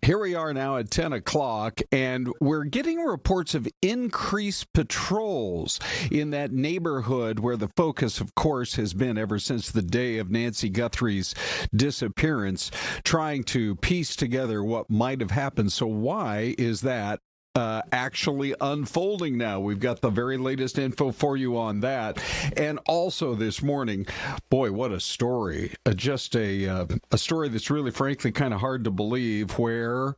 Here we are now at 10 o'clock, and we're getting reports of increased patrols in that neighborhood where the focus, of course, has been ever since the day of Nancy Guthrie's disappearance, trying to piece together what might have happened. So why is that actually unfolding now? We've got the very latest info for you on that. And also this morning, boy, what a story. Just a story that's really, frankly, kind of hard to believe, where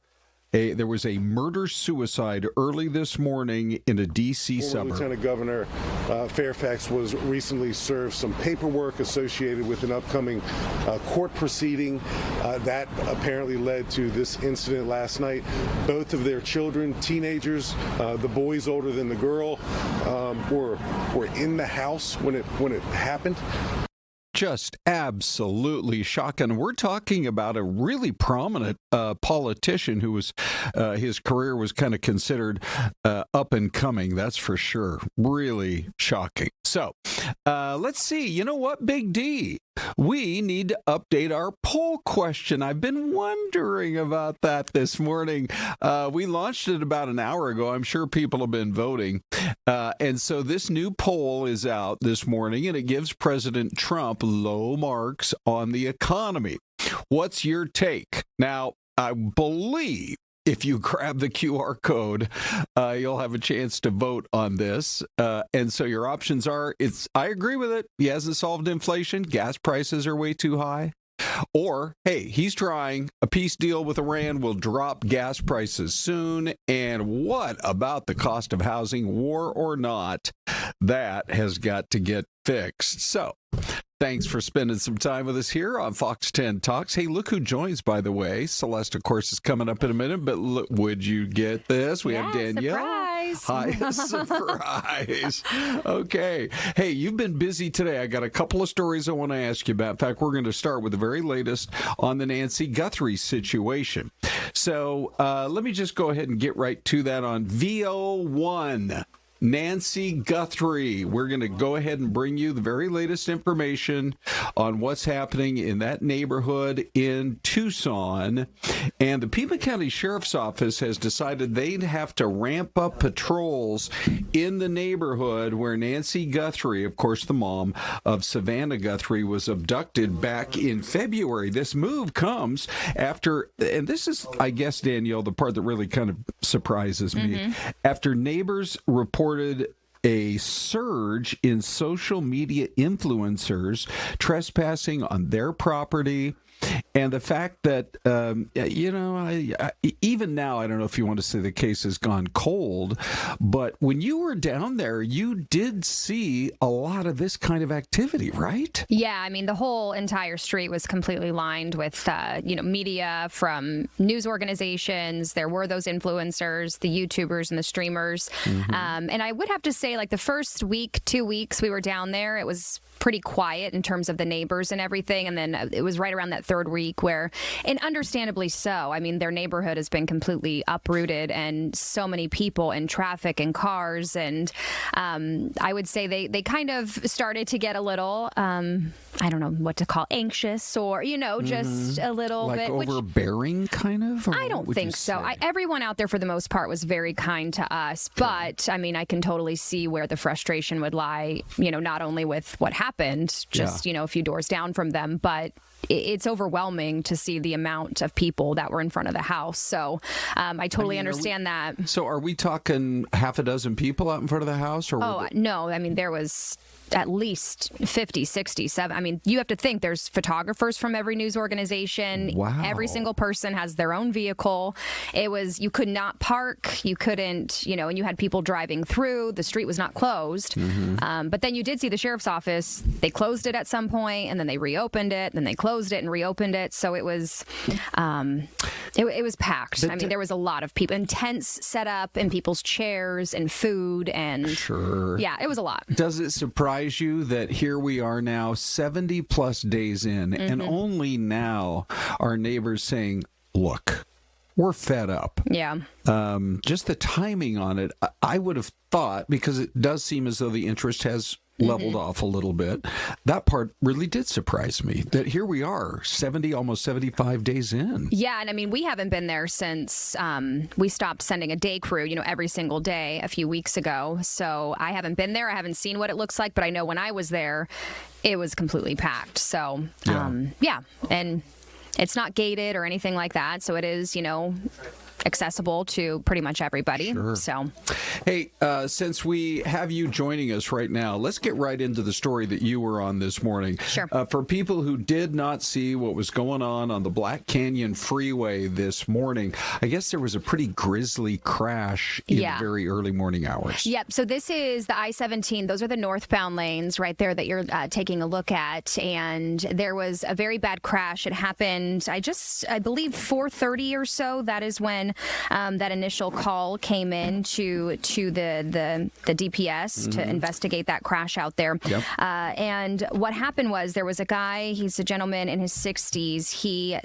there was a murder-suicide early this morning in a D.C. suburb. Lieutenant Governor Fairfax was recently served some paperwork associated with an upcoming court proceeding. That apparently led to this incident last night. Both of their children, teenagers, the boys older than the girl, were in the house when it happened. Just absolutely shocking. We're talking about a really prominent politician who was, his career was kind of considered up and coming, that's for sure. Really shocking. So let's see. You know what, Big D? We need to update our poll question. I've been wondering about that this morning. We launched it about an hour ago. I'm sure people have been voting. And so this new poll is out this morning, and it gives President Trump low marks on the economy. What's your take? Now, I believe if you grab the QR code, you'll have a chance to vote on this. And so your options are, I agree with it. He hasn't solved inflation. Gas prices are way too high. Or, hey, he's trying. A peace deal with Iran will drop gas prices soon. And what about the cost of housing? War or not, that has got to get fixed. So thanks for spending some time with us here on Fox 10 Talks. Hey, look who joins, by the way. Syleste, of course, is coming up in a minute, but look, would you get this? We have Danielle. Surprise. Hi, surprise. Okay. Hey, you've been busy today. I got a couple of stories I want to ask you about. In fact, we're going to start with the very latest on the Nancy Guthrie situation. So let me just go ahead and get right to that on VO1. Nancy Guthrie. We're going to go ahead and bring you the very latest information on what's happening in that neighborhood in Tucson. And the Pima County Sheriff's Office has decided they'd have to ramp up patrols in the neighborhood where Nancy Guthrie, of course the mom of Savannah Guthrie, was abducted back in February. This move comes after, and this is, I guess, Danielle, the part that really kind of surprises me, after neighbors reported a surge in social media influencers trespassing on their property. And the fact that, even now, I don't know if you want to say the case has gone cold, but when you were down there, you did see a lot of this kind of activity, right? Yeah, I mean, the whole entire street was completely lined with, media from news organizations. There were those influencers, the YouTubers and the streamers. And I would have to say, like, the first week, 2 weeks we were down there, it was pretty quiet in terms of the neighbors and everything. And then it was right around that third week where, and understandably so, I mean, their neighborhood has been completely uprooted and so many people and traffic and cars. And I would say they kind of started to get a little, I don't know what to call, anxious or, just a little like bit. Overbearing kind of? I don't think so. Everyone out there for the most part was very kind to us. Sure. But I mean, I can totally see where the frustration would lie, not only with what happened, just, a few doors down from them, but it's overwhelming to see the amount of people that were in front of the house. So I totally understand that. So are we talking half a dozen people out in front of the house? Or no. I mean, there was at least 50, 60, 70. I mean, you have to think there's photographers from every news organization. Wow. Every single person has their own vehicle. You could not park. You couldn't, and you had people driving through. The street was not closed. But then you did see the sheriff's office. They closed it at some point, and then they reopened it. Then they closed it and reopened it. So it was, it was packed. I mean, there was a lot of people, and tents set up, and people's chairs and food, and sure, yeah, it was a lot. Does it surprise you that here we are now 70 plus days in, and only now are neighbors saying, look, we're fed up? Yeah. Just the timing on it, I would have thought, because it does seem as though the interest has leveled off a little bit. That part really did surprise me, that here we are 70, almost 75 days in. Yeah. And I mean, we haven't been there since we stopped sending a day crew, every single day a few weeks ago. So I haven't been there. I haven't seen what it looks like, but I know when I was there, it was completely packed. So, yeah. And it's not gated or anything like that. So it is, accessible to pretty much everybody. Sure. So, hey, since we have you joining us right now, let's get right into the story that you were on this morning. Sure. For people who did not see what was going on the Black Canyon Freeway this morning, I guess there was a pretty grisly crash in the very early morning hours. Yep. So this is the I-17. Those are the northbound lanes right there that you're taking a look at. And there was a very bad crash. It happened, I believe 4:30 or so. That is when that initial call came in to the DPS to investigate that crash out there. Yep. And what happened was there was a guy, he's a gentleman in his 60s. He,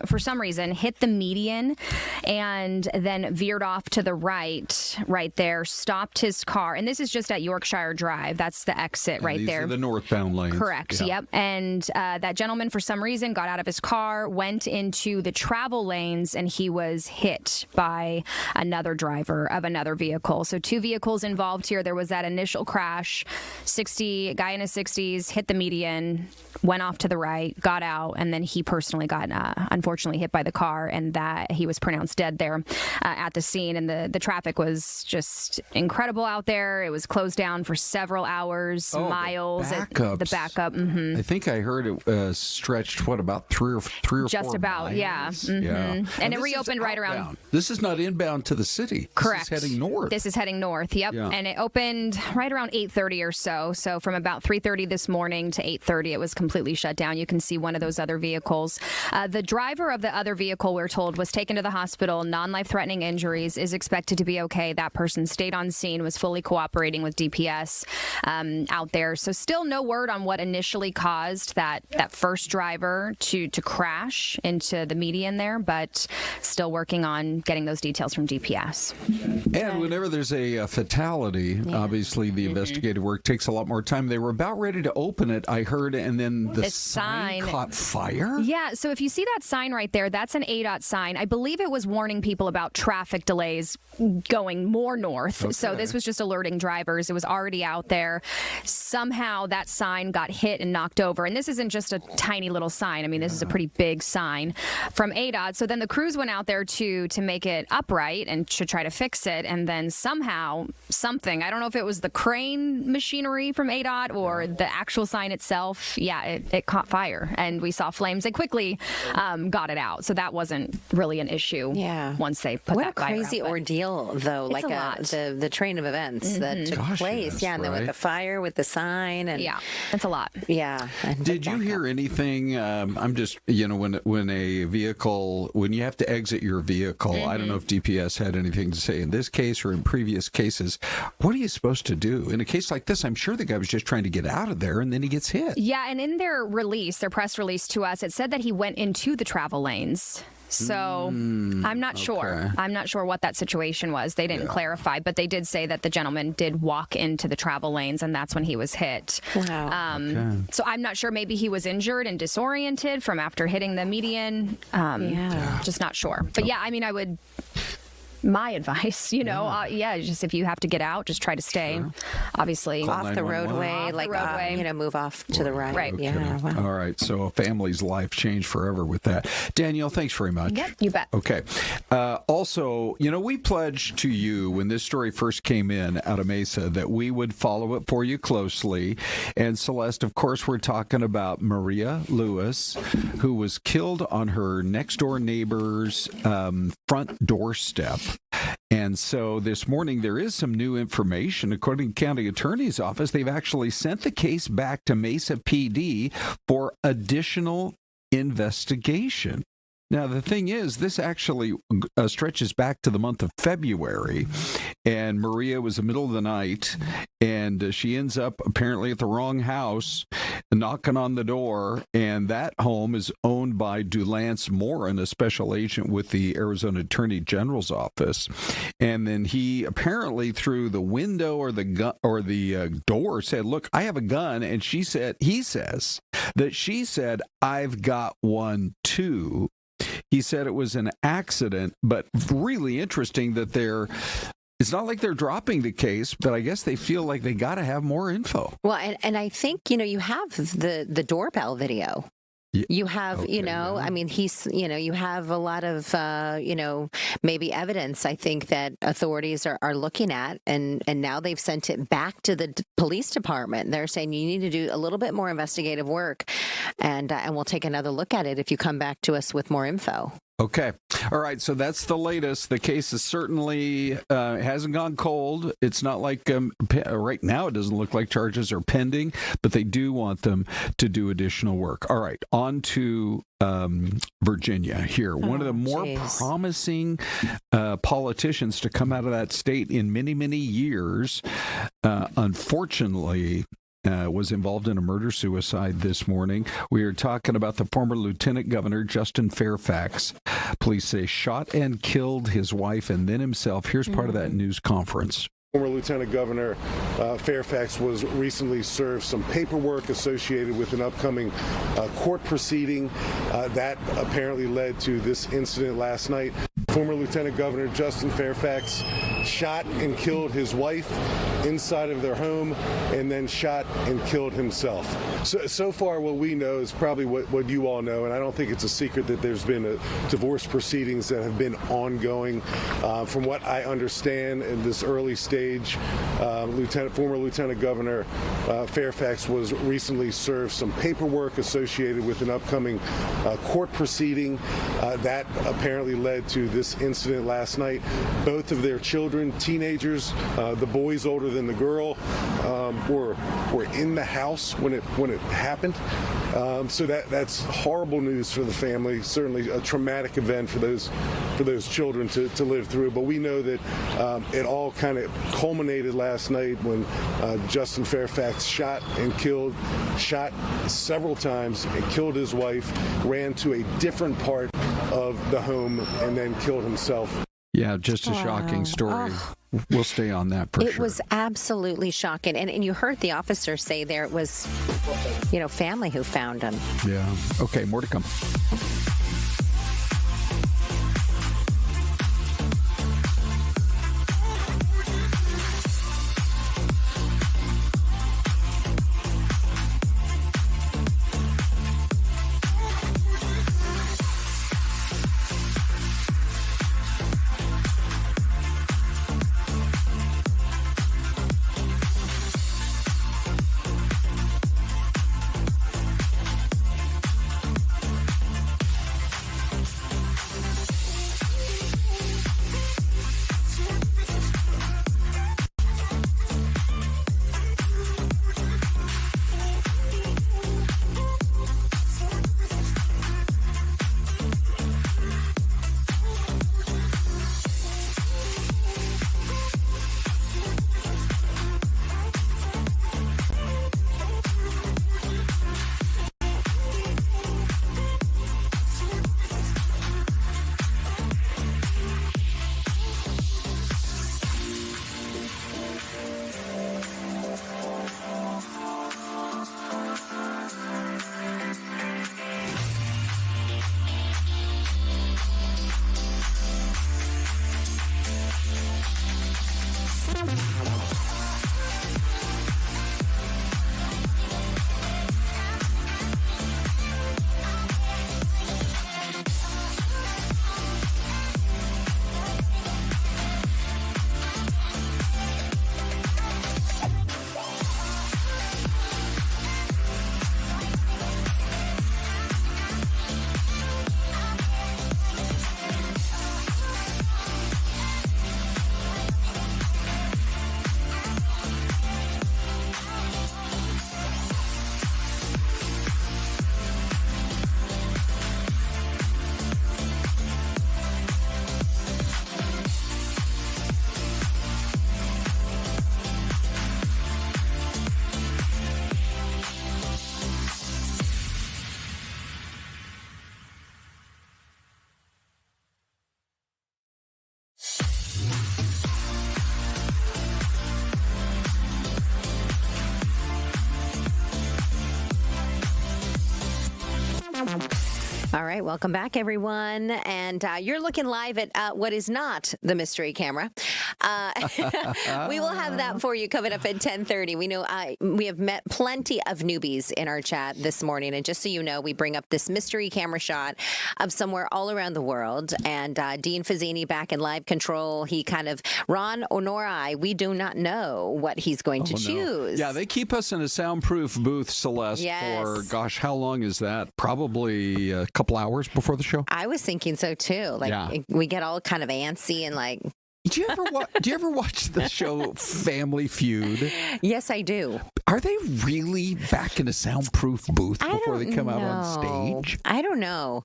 for some reason, hit the median and then veered off to the right there, stopped his car. And this is just at Yorkshire Drive. That's the exit right these there. Are the northbound lanes. Correct. Yeah. Yep. And that gentleman, for some reason, got out of his car, went into the travel lanes, and he was hit by another driver of another vehicle. So 2 vehicles involved here. There was that initial crash. Guy in his 60s hit the median, went off to the right, got out, and then he personally got unfortunately hit by the car, and that he was pronounced dead there at the scene. And the traffic was just incredible out there. It was closed down for several hours, miles. The backup. I think I heard it stretched about three or just 4 about miles. Yeah. And it reopened right around. This is not inbound to the city. Correct. This is heading north. This is heading north. Yep. Yeah. And it opened right around 8:30 or so. So from about 3:30 this morning to 8:30, it was completely shut down. You can see one of those other vehicles. The driver of the other vehicle, we're told, was taken to the hospital. Non-life-threatening injuries, is expected to be okay. That person stayed on scene, was fully cooperating with DPS out there. So still no word on what initially caused that first driver to crash into the median there, but still working on getting those details from DPS. And whenever there's a fatality, obviously the investigative work takes a lot more time. They were about ready to open it, I heard, and then the sign caught fire? Yeah, so if you see that sign right there, that's an ADOT sign. I believe it was warning people about traffic delays going more north. Okay. So this was just alerting drivers. It was already out there. Somehow that sign got hit and knocked over. And this isn't just a tiny little sign. I mean, this is a pretty big sign from ADOT. So then the crews went out there to make it upright and to try to fix it. And then somehow something, I don't know if it was the crane machinery from ADOT or the actual sign itself. Yeah, it caught fire and we saw flames. They quickly got it out. So that wasn't really an issue once they put that fire out. What a crazy ordeal, though. Like the train of events that took place. Yes, and then with the fire, with the sign. And it's a lot. Yeah. Did you hear anything? I'm just, when a vehicle, when you have to exit your vehicle, I don't know if DPS had anything to say in this case or in previous cases. What are you supposed to do? In a case like this, I'm sure the guy was just trying to get out of there and then he gets hit. Yeah, and in their press release to us, it said that he went into the travel lanes. So I'm not sure. I'm not sure what that situation was. They didn't clarify, but they did say that the gentleman did walk into the travel lanes, and that's when he was hit. Wow. So I'm not sure. Maybe he was injured and disoriented from after hitting the median. Just not sure. But I mean, I would... My advice, just if you have to get out, just try to stay, obviously, off the roadway, move off to the right. Right. Okay. Yeah. Wow. All right. So a family's life changed forever with that. Danielle, thanks very much. Yep, you bet. Okay. Also, we pledged to you when this story first came in out of Mesa that we would follow it for you closely. And Syleste, of course, we're talking about Maria Lewis, who was killed on her next door neighbor's front doorstep. And so this morning, there is some new information. According to the county attorney's office, they've actually sent the case back to Mesa PD for additional investigation. Now, the thing is, this actually stretches back to the month of February, and Maria was the middle of the night, and she ends up apparently at the wrong house, knocking on the door, and that home is owned by Dulance Morin, a special agent with the Arizona Attorney General's office, and then he apparently through the window or the door said, "Look, I have a gun," and he says that she said, "I've got one too." He said it was an accident, but really interesting that it's not like they're dropping the case, but I guess they feel like they got to have more info. Well, and I think, you have the doorbell video. You have, I mean, you have a lot of, maybe evidence, I think, that authorities are looking at. And now they've sent it back to the police department. They're saying you need to do a little bit more investigative work. And we'll take another look at it if you come back to us with more info. Okay. All right. So that's the latest. The case is certainly hasn't gone cold. It's not like right now it doesn't look like charges are pending, but they do want them to do additional work. All right. On to Virginia here. One of the more promising politicians to come out of that state in many, many years, unfortunately, was involved in a murder-suicide this morning. We are talking about the former Lieutenant Governor, Justin Fairfax. Police say shot and killed his wife and then himself. Here's part of that news conference. Former Lieutenant Governor Fairfax was recently served some paperwork associated with an upcoming court proceeding that apparently led to this incident last night. Former Lieutenant Governor Justin Fairfax shot and killed his wife inside of their home and then shot and killed himself. So far what we know is probably what you all know, and I don't think it's a secret that there's been divorce proceedings that have been ongoing. From what I understand in this early stage, former Lieutenant Governor Fairfax was recently served some paperwork associated with an upcoming court proceeding that apparently led to this incident last night. Both of their children children, teenagers, the boys older than the girl, were in the house when it happened. So that's horrible news for the family. Certainly a traumatic event for those children to live through. But we know that it all kind of culminated last night when Justin Fairfax shot several times and killed his wife, ran to a different part of the home, and then killed himself. Yeah, just a shocking story. Oh. We'll stay on that for sure. It was absolutely shocking. And you heard the officer say there it was, family who found him. Yeah. Okay, more to come. All right, welcome back, everyone. And you're looking live at what is not the mystery camera. We will have that for you coming up at 10:30. We know we have met plenty of newbies in our chat this morning. And just so you know, we bring up this mystery camera shot of somewhere all around the world. And Dean Fazzini back in live control. He kind of, Ron nor I, we do not know what he's going to choose. Yeah, they keep us in a soundproof booth, Syleste, for, gosh, how long is that? Probably a couple hours before the show? I was thinking so, too. We get all kind of antsy and like... Do you ever watch the show Family Feud? Yes, I do. Are they really back in a soundproof booth before they come out on stage? I don't know.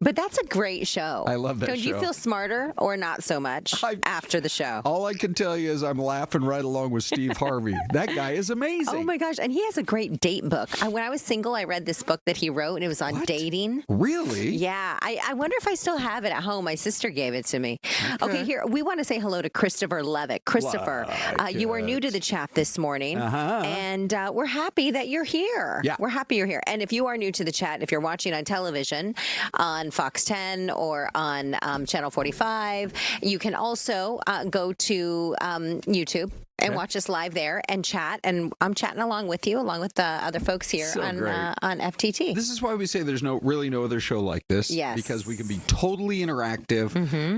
But that's a great show. I love that show. Don't you feel smarter or not so much after the show? All I can tell you is I'm laughing right along with Steve Harvey. That guy is amazing. Oh, my gosh. And he has a great date book. When I was single, I read this book that he wrote, and it was on dating. Really? Yeah. I wonder if I still have it at home. My sister gave it to me. Okay, here. We want to say hello to Christopher Levitt. Christopher, you are new to the chat this morning, and we're happy that you're here. Yeah. We're happy you're here. And if you are new to the chat, if you're watching on television on Fox 10 or on Channel 45, you can also go to YouTube and watch us live there and chat. And I'm chatting along with you, along with the other folks here on FTT. This is why we say there's really no other show like this. Yes. Because we can be totally interactive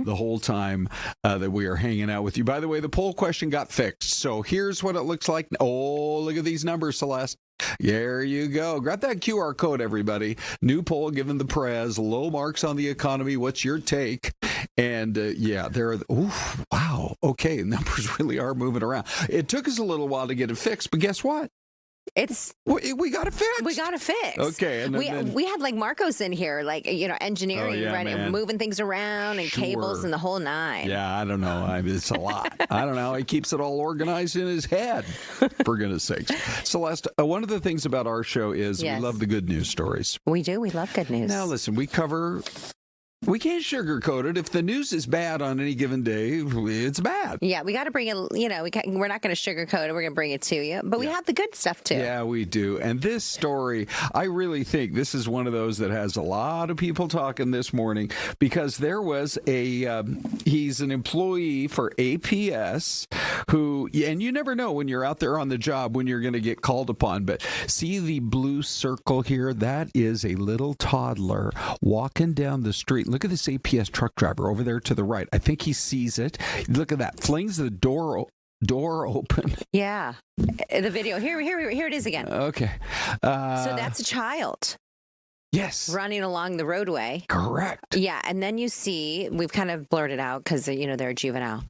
the whole time that we are hanging out with you. By the way, the poll question got fixed. So here's what it looks like. Oh, look at these numbers, Syleste. There you go. Grab that QR code, everybody. New poll given the Perez. Low marks on the economy. What's your take? And wow. Okay, numbers really are moving around. It took us a little while to get it fixed, but guess what? We got it fixed. We got it fixed. Okay. And we had like Marcos in here, like, engineering, running, moving things around and cables and the whole nine. Yeah, I don't know. It's a lot. I don't know. He keeps it all organized in his head, for goodness sakes. Celeste, one of the things about our show is we love the good news stories. We do. We love good news. Now, listen, we can't sugarcoat it. If the news is bad on any given day, it's bad. Yeah, we got to bring it, we're not going to sugarcoat it. We're going to bring it to you. But we have the good stuff, too. Yeah, we do. And this story, I really think this is one of those that has a lot of people talking this morning because there was he's an employee for APS who, and you never know when you're out there on the job when you're going to get called upon. But see the blue circle here? That is a little toddler walking down the street. Look at this APS truck driver over there to the right. I think he sees it. Look at that. Flings the door open. Yeah. The video. Here it is again. Okay. So that's a child. Yes. Running along the roadway. Correct. Yeah. And then you see, we've kind of blurred it out because, they're juvenile.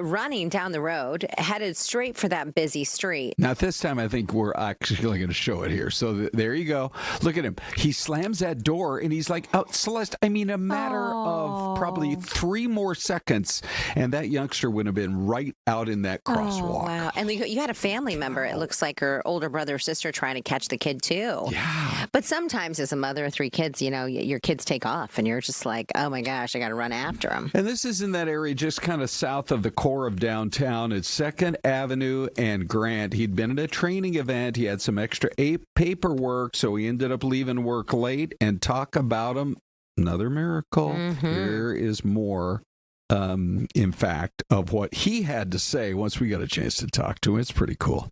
Running down the road, headed straight for that busy street. Now, this time, I think we're actually going to show it here. So there you go. Look at him. He slams that door, and he's like, oh, Celeste, a matter of probably 3 more seconds, and that youngster would have been right out in that crosswalk. Oh, wow. And you had a family member, it looks like her older brother or sister trying to catch the kid, too. Yeah. But sometimes as a mother of 3 kids, your kids take off, and you're just like, oh, my gosh, I got to run after them. And this is in that area just kind of south of the core of downtown. It's 2nd Avenue and Grant. He'd been at a training event. He had some extra paperwork, so he ended up leaving work late. And talk about him, another miracle. Mm-hmm. There is more, in fact, of what he had to say once we got a chance to talk to him. It's pretty cool.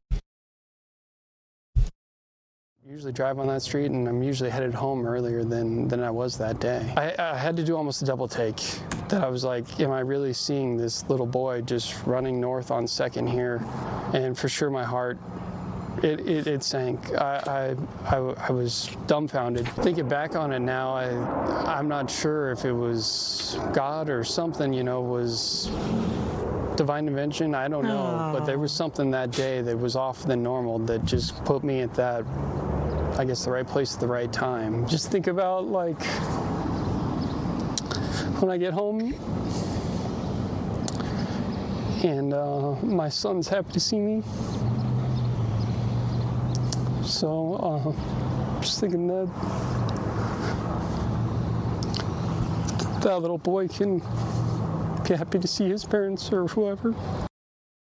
Usually drive on that street, and I'm usually headed home earlier than I was that day. I had to do almost a double take. That I was like, am I really seeing this little boy just running north on 2nd here? And for sure, my heart, it sank. I was dumbfounded. Thinking back on it now, I'm not sure if it was God or something, was divine intervention. I don't know, but there was something that day that was off the normal that just put me at that, I guess, the right place at the right time. Just think about, like, when I get home and my son's happy to see me. So, just thinking that that little boy can be happy to see his parents or whoever.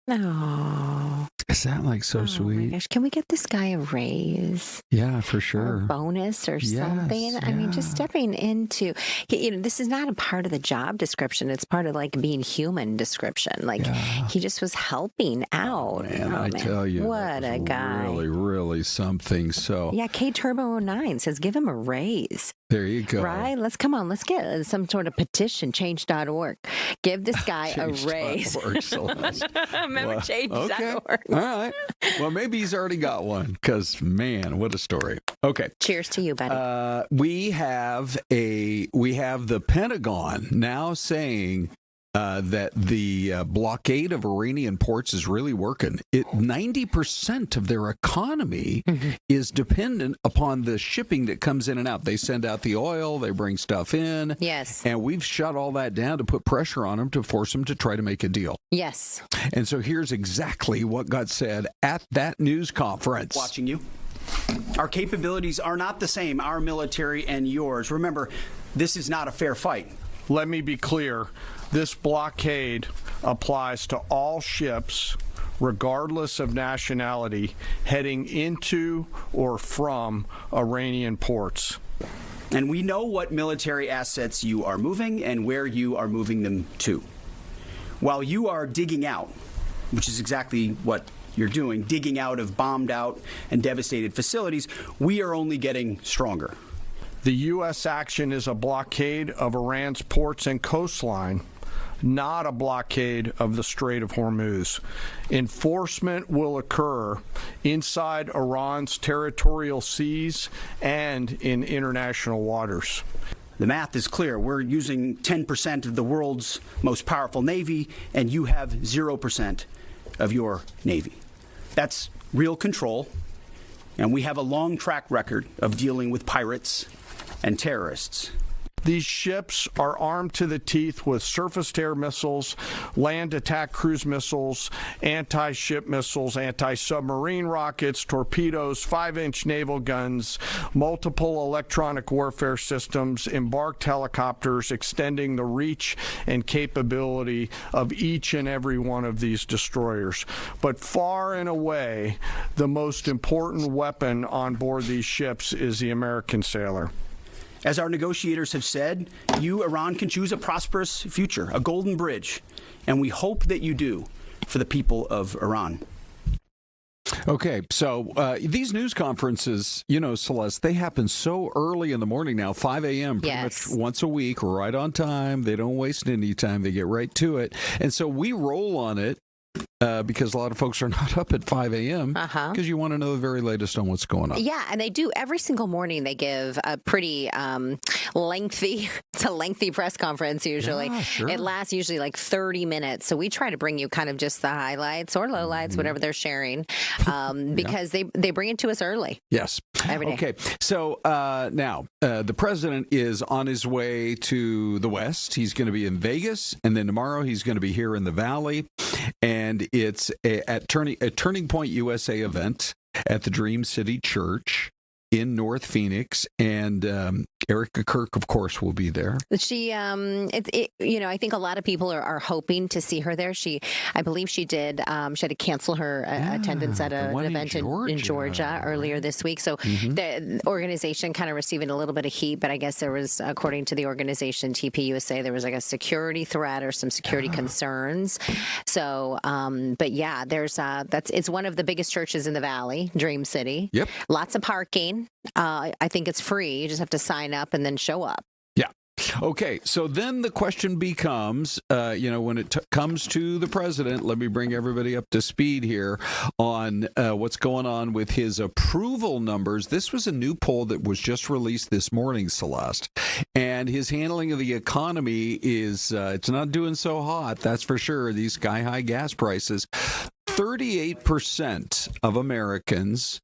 No. Is that like so sweet? My gosh. Can we get this guy a raise? Yeah, for sure. Or a bonus or something? Yeah. I mean, just stepping into, this is not a part of the job description. It's part of like being human description. Like he just was helping out. I tell you, what a guy. Really, really something. So yeah, K Turbo 09 says give him a raise. There you go. Right? Let's get some sort of petition, change.org. Give this guy a raise. Remember change.org. Okay. All right. Well, maybe he's already got one because, man, what a story. Okay. Cheers to you, buddy. We have the Pentagon now saying that the blockade of Iranian ports is really working. 90% of their economy is dependent upon the shipping that comes in and out. They send out the oil, they bring stuff in. Yes. And we've shut all that down to put pressure on them to force them to try to make a deal. Yes. And so here's exactly what got said at that news conference. Watching you. Our capabilities are not the same, our military and yours. Remember, this is not a fair fight. Let me be clear. This blockade applies to all ships, regardless of nationality, heading into or from Iranian ports. And we know what military assets you are moving and where you are moving them to. While you are digging out, which is exactly what you're doing, digging out of bombed out and devastated facilities, we are only getting stronger. The U.S. action is a blockade of Iran's ports and coastline, not a blockade of the Strait of Hormuz. Enforcement will occur inside Iran's territorial seas and in international waters. The math is clear. We're using 10% of the world's most powerful Navy, and you have 0% of your Navy. That's real control, and we have a long track record of dealing with pirates and terrorists. These ships are armed to the teeth with surface-to-air missiles, land attack cruise missiles, anti-ship missiles, anti-submarine rockets, torpedoes, 5-inch naval guns, multiple electronic warfare systems, embarked helicopters, extending the reach and capability of each and every one of these destroyers. But far and away, the most important weapon on board these ships is the American sailor. As our negotiators have said, you, Iran, can choose a prosperous future, a golden bridge, and we hope that you do for the people of Iran. Okay, so these news conferences, Celeste, they happen so early in the morning now, 5 a.m., pretty much once a week, right on time. They don't waste any time. They get right to it. And so we roll on it. Because a lot of folks are not up at 5 a.m. Because you want to know the very latest on what's going on. Yeah, and they do every single morning. They give a pretty lengthy press conference usually. Yeah, sure. It lasts usually like 30 minutes. So we try to bring you kind of just the highlights or lowlights, whatever they're sharing, because they bring it to us early. Yes. Every day. Okay. So now the president is on his way to the West. He's going to be in Vegas, and then tomorrow he's going to be here in the Valley. And it's a Turning Point USA event at the Dream City Church in North Phoenix, and Erica Kirk, of course, will be there. She, I think a lot of people are hoping to see her there. I believe she did. She had to cancel her attendance at an event in Georgia earlier this week. So the organization kind of receiving a little bit of heat, but I guess there was, according to the organization TPUSA, there was like a security threat or some security concerns. So, but yeah, it's one of the biggest churches in the Valley, Dream City. Yep. Lots of parking. I think it's free. You just have to sign up and then show up. Yeah. Okay. So then the question becomes, when it comes to the president, let me bring everybody up to speed here on what's going on with his approval numbers. This was a new poll that was just released this morning, Celeste, and his handling of the economy is it's not doing so hot. That's for sure. These sky-high gas prices. 38% of Americans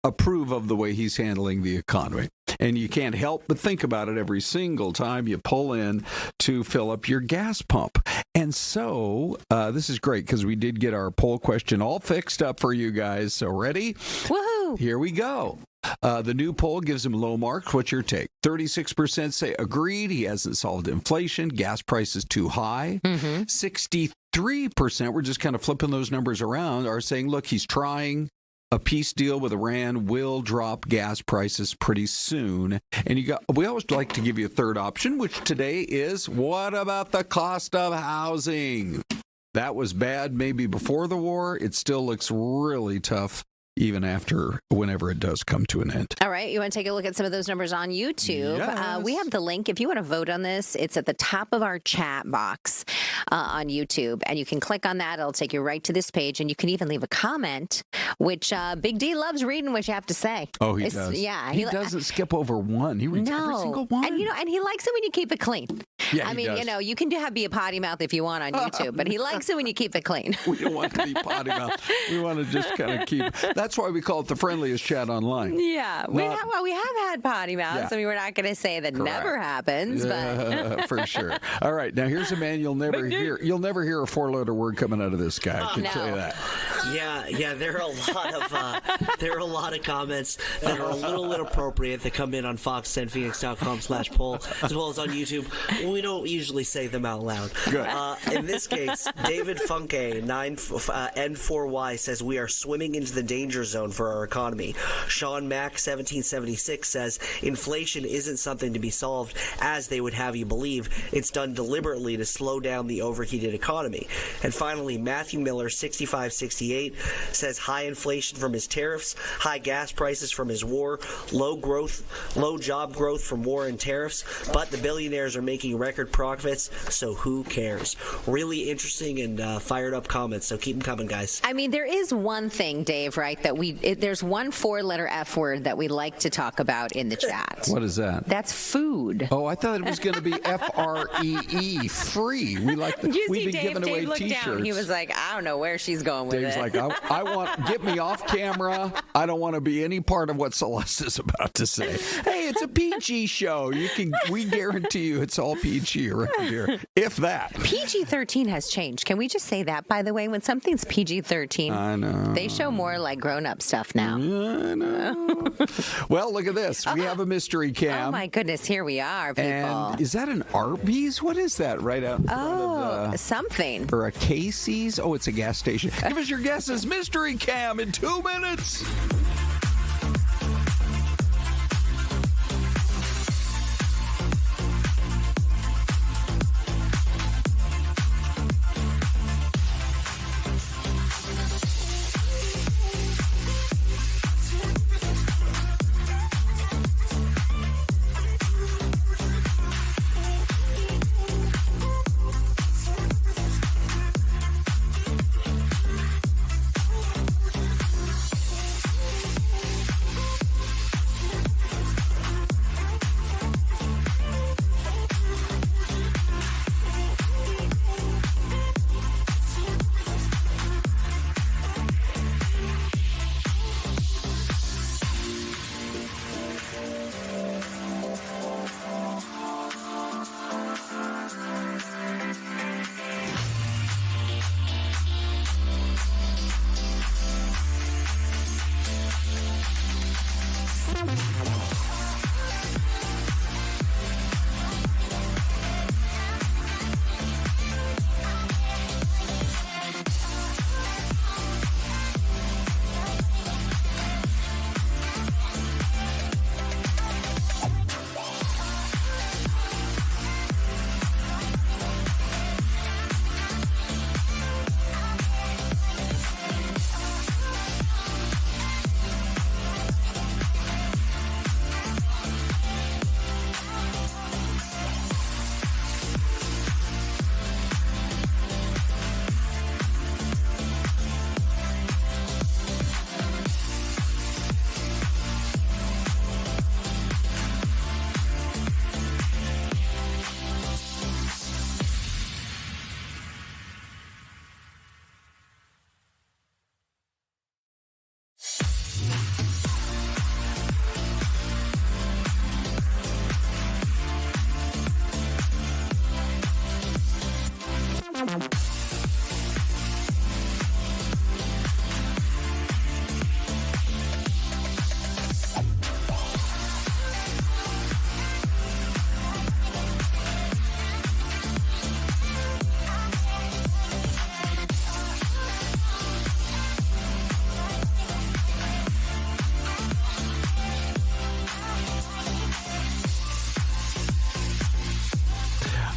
approve of the way he's handling the economy. And you can't help but think about it every single time you pull in to fill up your gas pump. And so this is great because we did get our poll question all fixed up for you guys. So ready? Woohoo! Here we go. The new poll gives him low marks. What's your take? 36% say agreed. He hasn't solved inflation. Gas prices too high. 63%, we're just kind of flipping those numbers around, are saying, look, he's trying. A peace deal with Iran will drop gas prices pretty soon. And we always like to give you a third option, which today is, what about the cost of housing? That was bad maybe before the war. It still looks really tough even after, whenever it does come to an end. All right. You want to take a look at some of those numbers on YouTube? Yes. We have the link. If you want to vote on this, it's at the top of our chat box on YouTube. And you can click on that. It'll take you right to this page. And you can even leave a comment, which Big D loves reading what you have to say. Oh, he does. Yeah. He doesn't skip over one. He reads every single one. And, and he likes it when you keep it clean. Yeah, I mean, does. You can be a potty mouth if you want on YouTube, but he likes it when you keep it clean. We don't want to be potty mouth. We want to just kind of keep. That's why we call it the friendliest chat online. Yeah, we have had potty mouths. Yeah. I mean, we're not going to say that Correct. Never happens, but for sure. All right, now here's a man you'll never hear. You'll never hear a four-letter word coming out of this guy. I can tell you that. Yeah. There are a lot of comments that are a little inappropriate that come in on fox10phoenix.com/poll as well as on YouTube. We don't usually say them out loud. Good. In this case, David Funke, N4Y, says we are swimming into the danger zone for our economy. Sean Mack, 1776, says inflation isn't something to be solved as they would have you believe. It's done deliberately to slow down the overheated economy. And finally, Matthew Miller, 6568, 1968 says high inflation from his tariffs, high gas prices from his war, low job growth from war and tariffs, but the billionaires are making record profits, so who cares? Really interesting and fired up comments, so keep them coming, guys. I mean, there is one thing, Dave, right, that there's one 4-letter F word that we like to talk about in the chat. What is that? That's food. Oh, I thought it was going to be FREE, free. We've been giving away T-shirts. Down. He was like, I don't know where she's going with Dave's it. like, I want, get me off camera. I don't want to be any part of what Syleste is about to say. Hey, it's a PG show. We guarantee you it's all PG right here. If that. PG-13 has changed. Can we just say that, by the way? When something's PG-13, I know. They show more like grown-up stuff now. I know. Well, look at this. We have a mystery cam. Oh, my goodness. Here we are, people. And is that an Arby's? What is that right out in front of something. Or a Casey's? Oh, it's a gas station. Give us your guesses. Mystery cam in 2 minutes.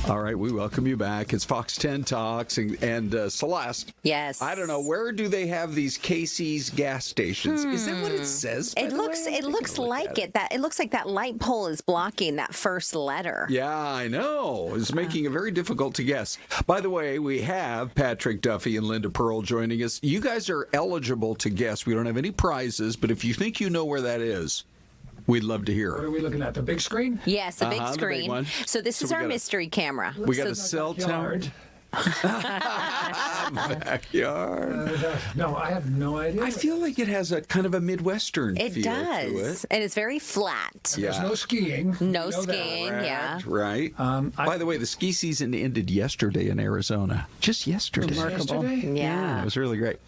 All right, we welcome you back. It's Fox 10 Talks and Syleste. Yes. I don't know, where do they have these Casey's gas stations? Is that what it says? It looks like it. It looks like that light pole is blocking that first letter. Yeah, I know. It's making it very difficult to guess. By the way, we have Patrick Duffy and Linda Purl joining us. You guys are eligible to guess. We don't have any prizes, but if you think you know where that is, we'd love to hear. What are we looking at? The big screen? Yes, the big screen. The big one. So this is our mystery camera. We got a cell tower. Backyard. No, I have no idea. I feel like it has a kind of a Midwestern feel does. to it. And it's very flat. There's no skiing. No skiing, yeah. Right. By the way, the ski season ended yesterday in Arizona. Just yesterday. Remarkable. Yeah. It was really great.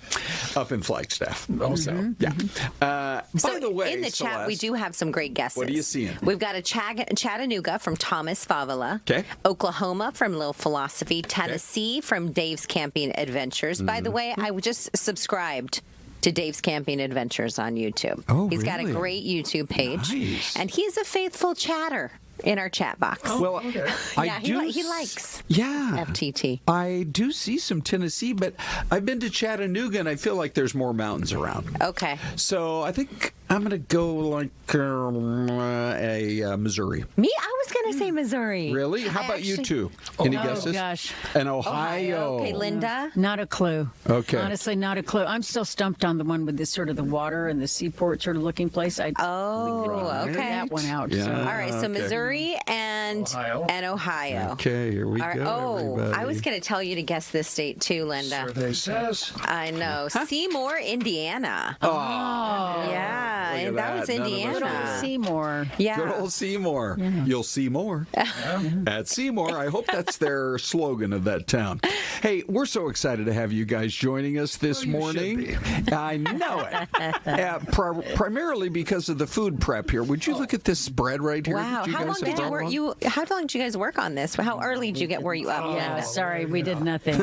Up in Flagstaff. Also. Yeah. By the way, in the chat, we do have some great guesses. What are you seeing? We've got a Chattanooga from Thomas Favela. Okay. Oklahoma from Lil Philosophy. Tennessee from Dave's Camping Adventures. By the way, I just subscribed to Dave's Camping Adventures on YouTube. Oh, He's got a really? great YouTube page. Nice. And he's a faithful chatter. in our chat box. Well, Okay. He likes Yeah. FTT. I do see some Tennessee, but I've been to Chattanooga, and I feel like there's more mountains around. Okay. So I think I'm going to go like a Missouri. Me? I was going to say Missouri. Really? How about you two? Any guesses? Gosh. And Ohio. Okay, Linda. Not a clue. Okay. Honestly, not a clue. I'm still stumped on the one with this sort of the water and the seaport sort of looking place. Okay. That one out. Yeah. So. All right, so Okay. Missouri and Ohio. Okay, here we go, everybody. I was going to tell you to guess this state too, Linda. Survey says. I know. Seymour, Indiana. Oh, Yeah, look at and that was that. None of us Good old Indiana. Seymour. Yeah. good old Seymour. You'll see more at Seymour. I hope that's their slogan of that town. Hey, we're so excited to have you guys joining us this morning. I know it. Primarily because of the food prep here. Would you look at this spread right here? Wow. that you How guys long have did you brought work? along? How long did you guys work on this? How early did you get? Were you up? Yeah, sorry, we did nothing.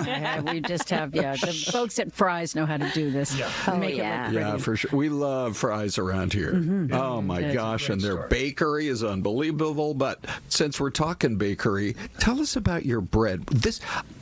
We just have, the folks at Fry's know how to do this. Oh, Make yeah. it look Yeah, pretty. for sure. We love fries around here. Oh my gosh, and their bakery is unbelievable. But since we're talking bakery, tell us about your bread.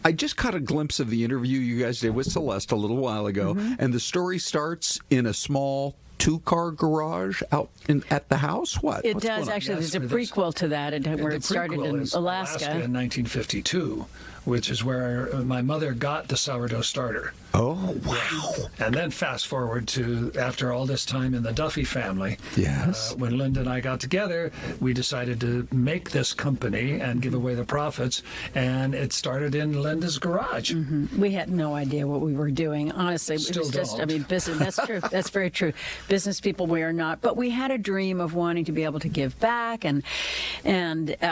I just caught a glimpse of the interview you guys did with Syleste a little while ago, and the story starts in a small 2-car garage out at the house. What's It does going on? actually. Yes, There's a it is. prequel to that, where The it started prequel in is Alaska. in 1952, which is where my mother got the sourdough starter. Oh wow! And then fast forward to after all this time in the Duffy family. Yes. When Linda and I got together, we decided to make this company and give away the profits. And it started in Linda's garage. We had no idea what we were doing. Honestly, Still it was just, don't. business. That's true. That's very true. Business people, we are not. But we had a dream of wanting to be able to give back. And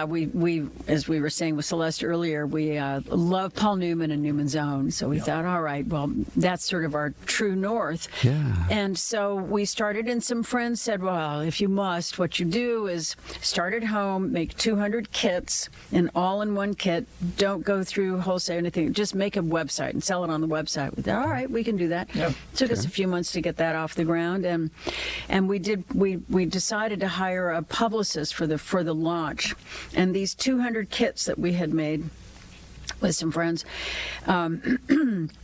we, as we were saying with Syleste earlier, we love Paul Newman and Newman's Own. So we thought, all right, well, that's sort of our true north. Yeah. And so we started, and some friends said, well, if you must, what you do is start at home, make 200 kits, and all in one kit. Don't go through wholesale or anything. Just make a website and sell it on the website. We thought, all right, we can do that. Yeah. Took us a few months to get that off the ground, and we decided to hire a publicist for the launch. And these 200 kits that we had made with some friends,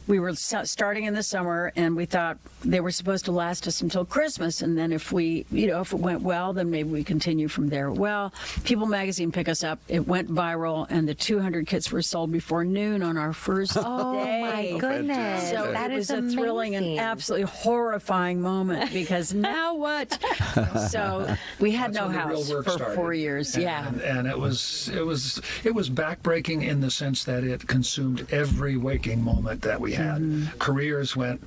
we were starting in the summer, and we thought they were supposed to last us until Christmas, and then if it went well, then maybe we continue from there. Well, People Magazine picked us up. It went viral, and the 200 kits were sold before noon on our first day. Oh my goodness. So That it was is a thrilling and amazing. absolutely horrifying moment, because now what? So we had That's no when the real house work for started. 4 years. Yeah. And it was backbreaking in the sense that it consumed every waking moment that we had. Careers went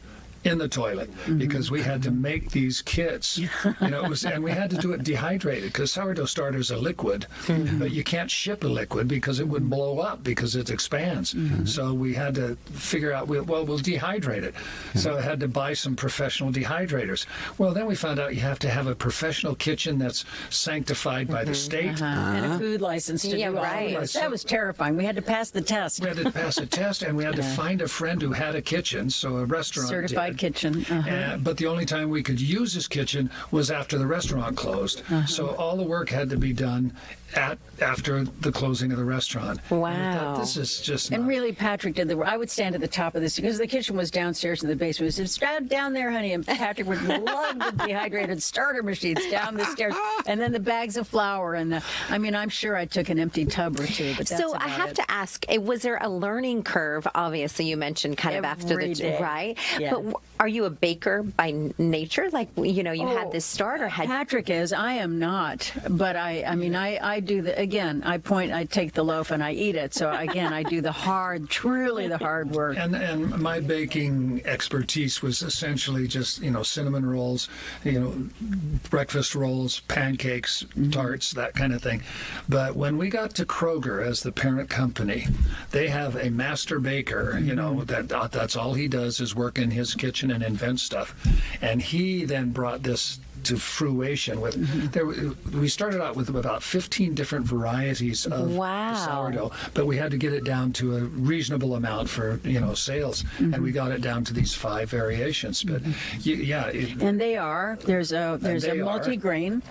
in the toilet because we had to make these kits. And we had to do it dehydrated because sourdough starter is a liquid, but you can't ship a liquid because it would blow up because it expands. So we had to figure out, we'll dehydrate it. So I had to buy some professional dehydrators. Well, then we found out you have to have a professional kitchen that's sanctified by the state. And a food license to Yeah, do all right. of this. That was terrifying. We had to pass the test. We had to pass a test, and we had to find a friend who had a kitchen, so a restaurant Certified did. kitchen. But the only time we could use his kitchen was after the restaurant closed. So all the work had to be done after the closing of the restaurant. Wow. And I thought, this is just And not- really, Patrick did the work. I would stand at the top of this because the kitchen was downstairs in the basement. He said, "Stand down there, honey." And Patrick would lug the dehydrated starter machines down the stairs, and then the bags of flour. And I'm sure I took an empty tub or two. But that's So I about have it. to ask, was there a learning curve? Obviously, you mentioned kind of after Every day. right? Yeah. But are you a baker by nature? Like, you had this starter. Patrick is. I am not. But I do the, again, I take the loaf and I eat it. So again, I do truly the hard work. And my baking expertise was essentially just, cinnamon rolls, breakfast rolls, pancakes, tarts, that kind of thing. But when we got to Kroger as the parent company, they have a master baker, that's all he does is work in his kitchen and invent stuff. And he then brought this to fruition. We started out with about 15 different varieties of sourdough, but we had to get it down to a reasonable amount for sales, and we got it down to these 5 variations. But and there's a multi-grain,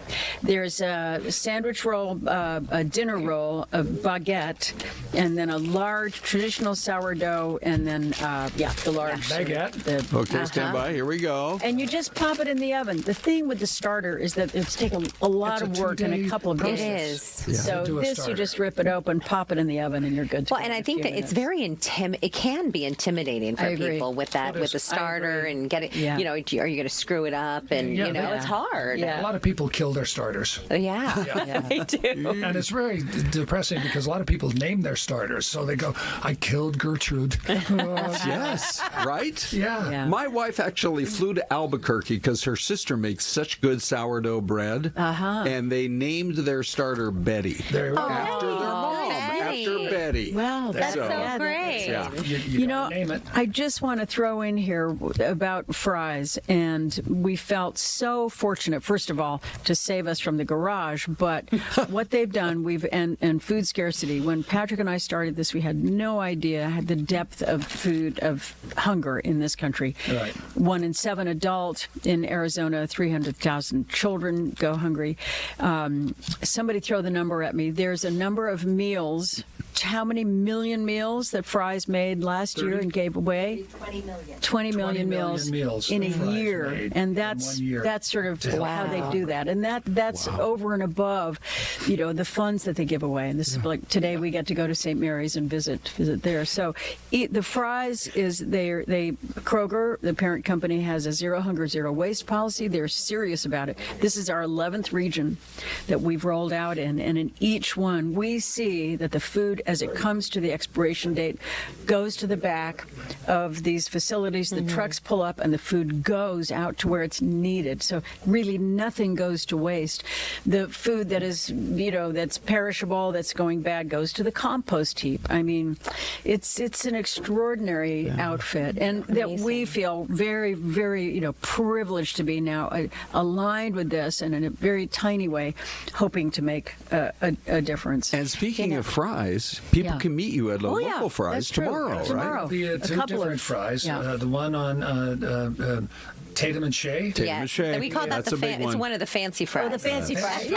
there's a sandwich roll, a dinner roll, a baguette, and then a large traditional sourdough, and then the large baguette. Okay, stand by. Here we go. And you just pop it in the oven. The thing with the starter is that it's taken a lot of work and a couple of days. It is. Yeah. So you just rip it open, pop it in the oven, and you're good to go. And I think that it's very it can be intimidating for people with the starter and getting, are you going to screw it up? And, it's hard. A lot of people kill their starters. Yeah, they do. And it's very depressing because a lot of people name their starters. So they go, I killed Gertrude. Yes, right? Yeah. My wife actually flew to Albuquerque because her sister makes such good sourdough bread. And they named their starter Betty. After their mom, after Betty. Wow, that's so great. You name it. I just want to throw in here about fries, and we felt so fortunate, first of all, to save us from the garage, but what they've done, and food scarcity. When Patrick and I started this, we had no idea the depth of food, of hunger in this country. Right. 1 in 7 adult in Arizona, 300,000 children go hungry. Somebody throw the number at me. There's a number of meals. How many million meals that Fry's made last year and gave away? 20 million meals in a year, and that's sort of how they do that, and that's over and above, the funds that they give away. And this is like today we get to go to St. Mary's and visit there. So the Fry's is Kroger, the parent company, has a zero hunger, zero waste policy. They're serious about it. This is our 11th region that we've rolled out in, and in each one we see that the food, as it comes to the expiration date, goes to the back of these facilities. The trucks pull up and the food goes out to where it's needed. So really nothing goes to waste. The food that is, that's perishable, that's going bad, goes to the compost heap. I mean, it's an extraordinary outfit, and that we feel very, very, privileged to be now aligned with this, and in a very tiny way, hoping to make a difference. And speaking of fries, people can meet you at local Fries tomorrow, right? There'll be two different Fries. The one on Tatum and Shea. We call that it's one of the fancy fries. Oh, the fancy fries.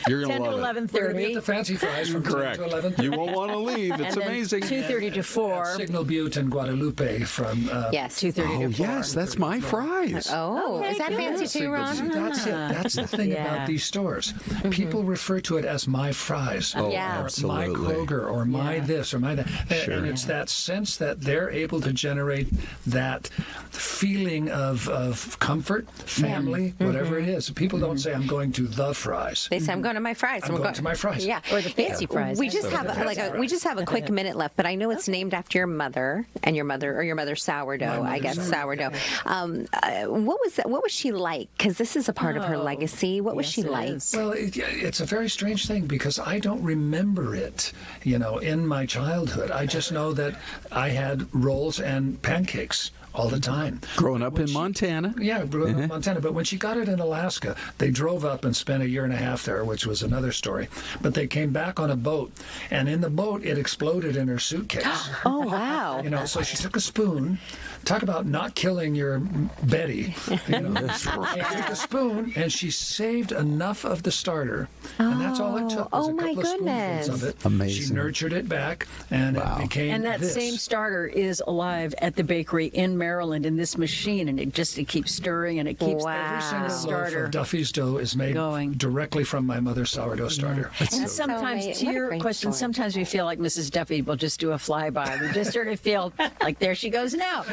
You're going 10 to 11:30. We're going to get the fancy fries from 10 to 11:30. You won't want to leave. It's amazing. 2:30 to 4. Signal Butte and Guadalupe from 2:30 to 4. Yes, that's my fries. Oh, is that fancy too, Ron? That's it. That's the thing about these stores. People refer to it as my Fries, or absolutely. my Kroger, or my this, or my that. And it's that sense that they're able to generate that feeling of comfort, family, whatever it is. People don't say, I'm going to the Fries. They say, I'm going to my Fries. I'm going to my Fries. Yeah, or the fancy fries. We just have a quick minute left, but I know it's named after your mother and your mother's sourdough. I guess sourdough. What was she like? Because this is a part of her legacy. What was she like? Well, it's a very strange thing because I don't remember it. In my childhood, I just know that I had rolls and pancakes all the time. Growing up in Montana? Yeah, growing up in Montana. But when she got it in Alaska, they drove up and spent a year and a half there, which was another story. But they came back on a boat, and in the boat, it exploded in her suitcase. Oh, wow. So she took a spoon. Talk about not killing your Betty. She took a spoon, and she saved enough of the starter, and that's all it took was a couple of spoonfuls of it. Amazing. She nurtured it back, and it became And that same starter is alive at the bakery in Maryland in this machine, and it keeps stirring, and it keeps every single starter loaf of Duffy's dough is made directly from my mother's sourdough starter. And sometimes, to your question, sometimes we feel like Mrs. Duffy will just do a flyby. We just sort of feel like there she goes now.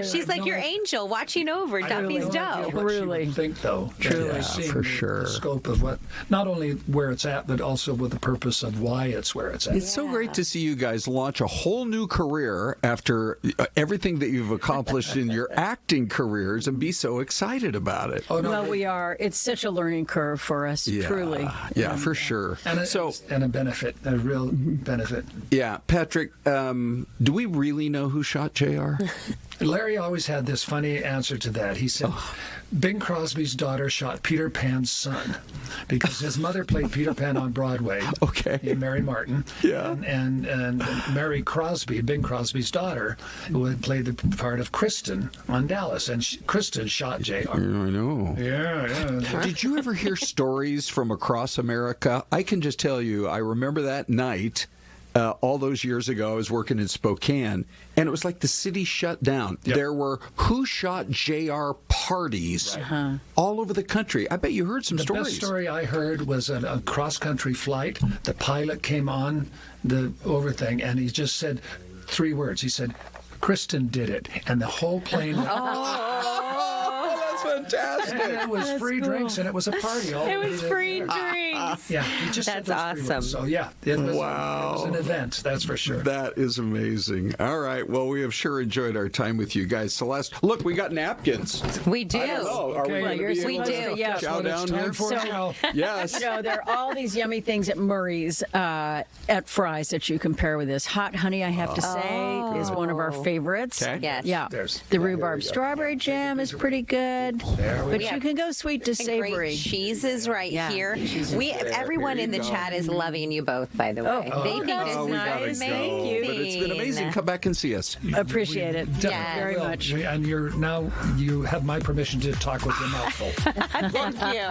She's like your angel watching over Duffy's dough. Truly think though, for sure. The scope of what, not only where it's at, but also with the purpose of why it's where it's at. It's so great to see you guys launch a whole new career after everything that you've accomplished in your acting careers and be so excited about it. Well, we are. It's such a learning curve for us, truly. Yeah, for sure. And a benefit, a real benefit. Yeah, Patrick, do we really know who shot JR? Larry always had this funny answer to that. He said, Bing Crosby's daughter shot Peter Pan's son because his mother played Peter Pan on Broadway. Okay. Mary Martin. Yeah. And Mary Crosby, Bing Crosby's daughter, would play the part of Kristen on Dallas. And Kristen shot J.R. I know. Yeah. Did you ever hear stories from across America? I can just tell you, I remember that night. All those years ago, I was working in Spokane, and it was like the city shut down. Yep. There were Who Shot JR parties all over the country. I bet you heard some stories. The best story I heard was a cross-country flight. The pilot came on the over thing, and he just said 3 words. He said, Kristen did it. And the whole plane... Fantastic. And it was free drinks, and it was a party. It was free drinks. Yeah, he just said That's those 3 words. awesome. So yeah, it was, Wow. It was an event, that's for sure. That is amazing. All right. Well, we have sure enjoyed our time with you guys. Celeste, look, we got napkins. We do. I don't know. Are we going to be we able do. to Yeah. chow down here? So, Yes. you know, there are all these yummy things at Murray's at Fry's that you can pair with this. Hot honey, I have to say, is one of our favorites. Okay. Yes. Yeah. The rhubarb strawberry jam is pretty good. But you can go sweet to And savory. great cheeses right Yeah. here. Everyone in the chat is loving you both, by the way. They think this Oh, is we gotta amazing. go. But it's been amazing. Come back and see us. Appreciate it Yeah. very Well, much. And you have my permission to talk with your mouth full. Thank you.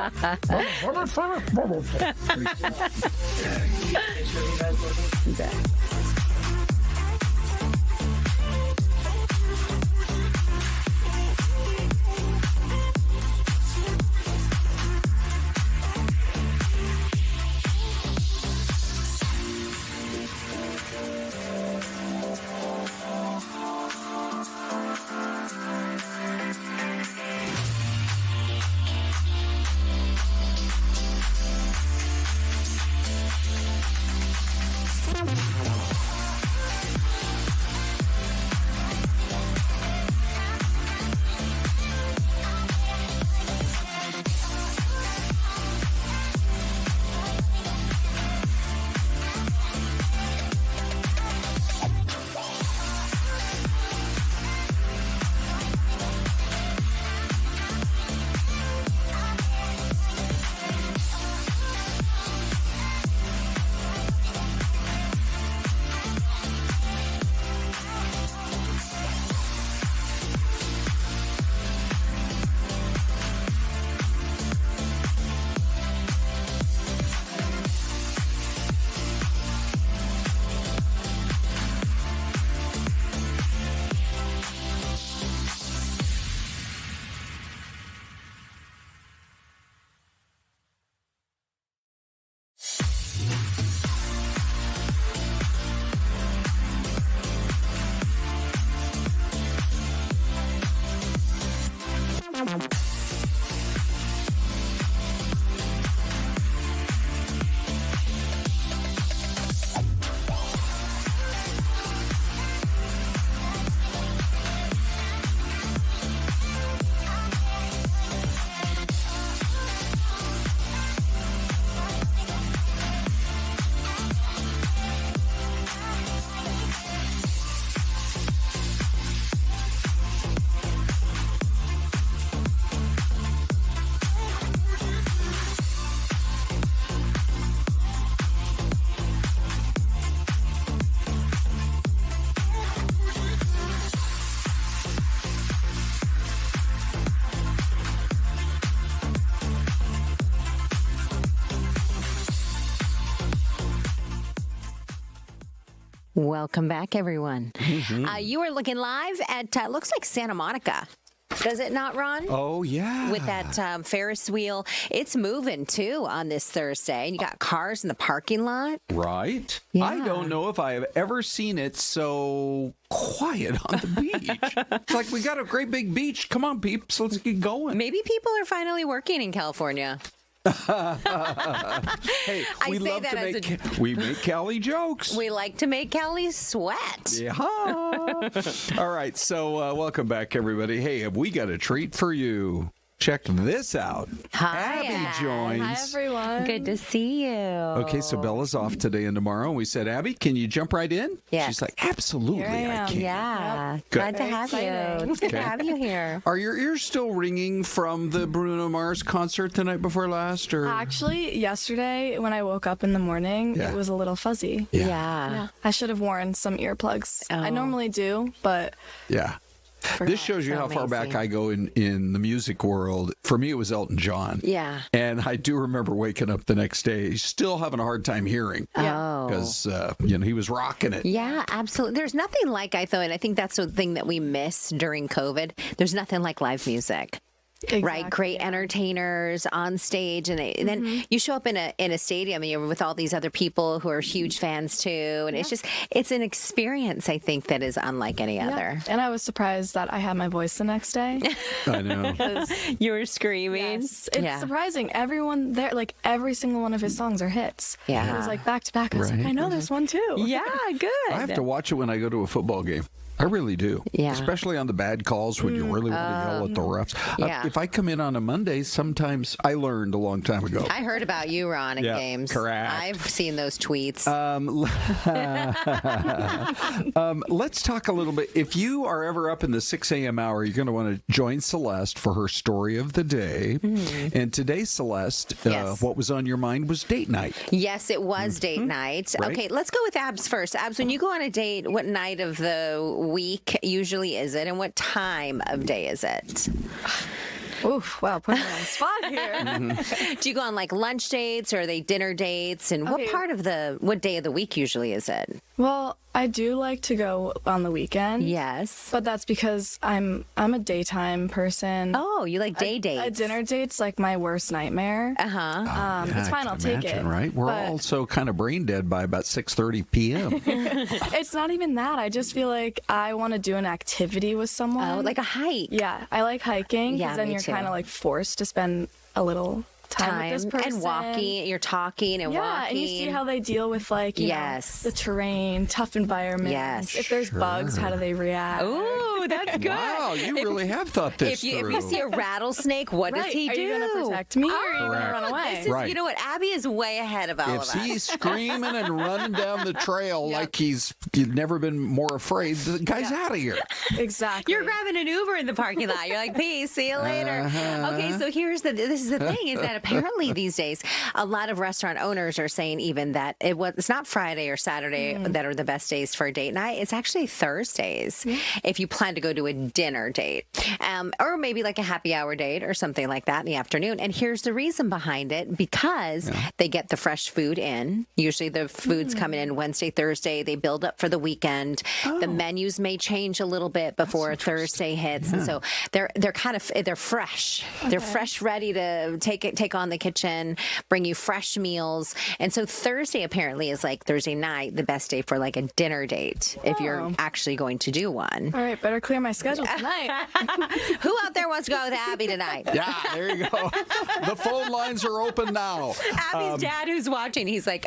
Welcome back, everyone. You are looking live at, looks like Santa Monica. Does it not, Ron? Oh, yeah. With that Ferris wheel. It's moving, too, on this Thursday. And you got cars in the parking lot. Right? Yeah. I don't know if I have ever seen it so quiet on the beach. It's like we got a great big beach. Come on, peeps. Let's get going. Maybe people are finally working in California. Hey, we love to make we make Cali jokes. We like to make Cali sweat. Yeah. All right. So welcome back, everybody. Hey, have we got a treat for you? check this out. Hi, Abby joins. Hi, everyone. Good to see you. Okay, so Bella's off today and tomorrow. And we said, Abby, can you jump right in? Yes. She's like, absolutely, I can. Yeah. Good. Glad to have you. It's good to have you here. Are your ears still ringing from the Bruno Mars concert the night before last? Or Actually, yesterday when I woke up in the morning, Yeah. it was a little fuzzy. Yeah. I should have worn some earplugs. I Oh. normally do, but Yeah. This shows you So how far back amazing. I go in the music world. For me, it was Elton John. Yeah. And I do remember waking up the next day, still having a hard time hearing Oh. because, he was rocking it. Yeah, absolutely. There's nothing like, I thought, and I think that's the thing that we miss during COVID. There's nothing like live music. Right, great entertainers on stage, and then you show up in a stadium, and you're with all these other people who are huge fans too, and it's an experience, I think, that is unlike any other. And I was surprised that I had my voice the next day. I know. You were screaming. Yes, it's surprising. Everyone there, like every single one of his songs are hits. Yeah. It was like back to back. I was like, I know this one too. Yeah, good. I have to watch it when I go to a football game. I really do. Yeah. Especially on the bad calls when you really want to yell at the refs. Yeah. If I come in on a Monday, sometimes I learned a long time ago. I heard about you, Ron, at Yeah, games. correct. I've seen those tweets. Let's talk a little bit. If you are ever up in the 6 a.m. hour, you're going to want to join Syleste for her story of the day. And today, Syleste, Yes. what was on your mind was date night. Yes, it was date night. Right. Okay, let's go with Abs first. Abs, when you go on a date, what night of the week usually is it, and what time of day is it? Oof, wow, put me on the spot here. Do you go on like lunch dates, or are they dinner dates? And what day of the week usually is it? Well, I do like to go on the weekend. Yes. But that's because I'm a daytime person. Oh, you like day dates? A dinner date's like my worst nightmare. Uh-huh. Yeah, It's fine, I I'll can take it. imagine, right? We're But also kind of brain dead by about 6:30 p.m. it's not even that. I just feel like I want to do an activity with someone. Oh, like a hike. Yeah, I like hiking Yeah, because then me you're too. kind of like forced to spend a little time with this person. and walking. You're talking and Yeah, walking. and you see how they deal with like you know, the terrain, tough environment. Yes, if there's bugs, how do they react? Ooh, that's good. Wow, you really have thought this If through. you see a rattlesnake, what does he do? Are you going to protect me or are you going to Correct. run away? This is, Right. You know what? Abby is way ahead of all of If us. he's screaming and running down the trail like he's never been more afraid, the guy's out of here. Exactly. You're grabbing an Uber in the parking lot. You're like, peace, see you later. Okay, so this is the thing, is that apparently these days, a lot of restaurant owners are saying even that it's not Friday or Saturday that are the best days for a date night. It's actually Thursdays if you plan to go to a dinner date. Or maybe like a happy hour date or something like that in the afternoon. And here's the reason behind it, because they get the fresh food in. Usually the food's coming in Wednesday, Thursday. They build up for the weekend. The menus may change a little bit before Thursday hits. And so they're fresh. They're fresh, ready to take on the kitchen, bring you fresh meals. And so Thursday apparently is like Thursday night, the best day for like a dinner date if you're actually going to do one. All right, better clear my schedule tonight. Who out there wants to go with Abby tonight? Yeah, there you go. The phone lines are open now. Abby's dad, who's watching, he's like,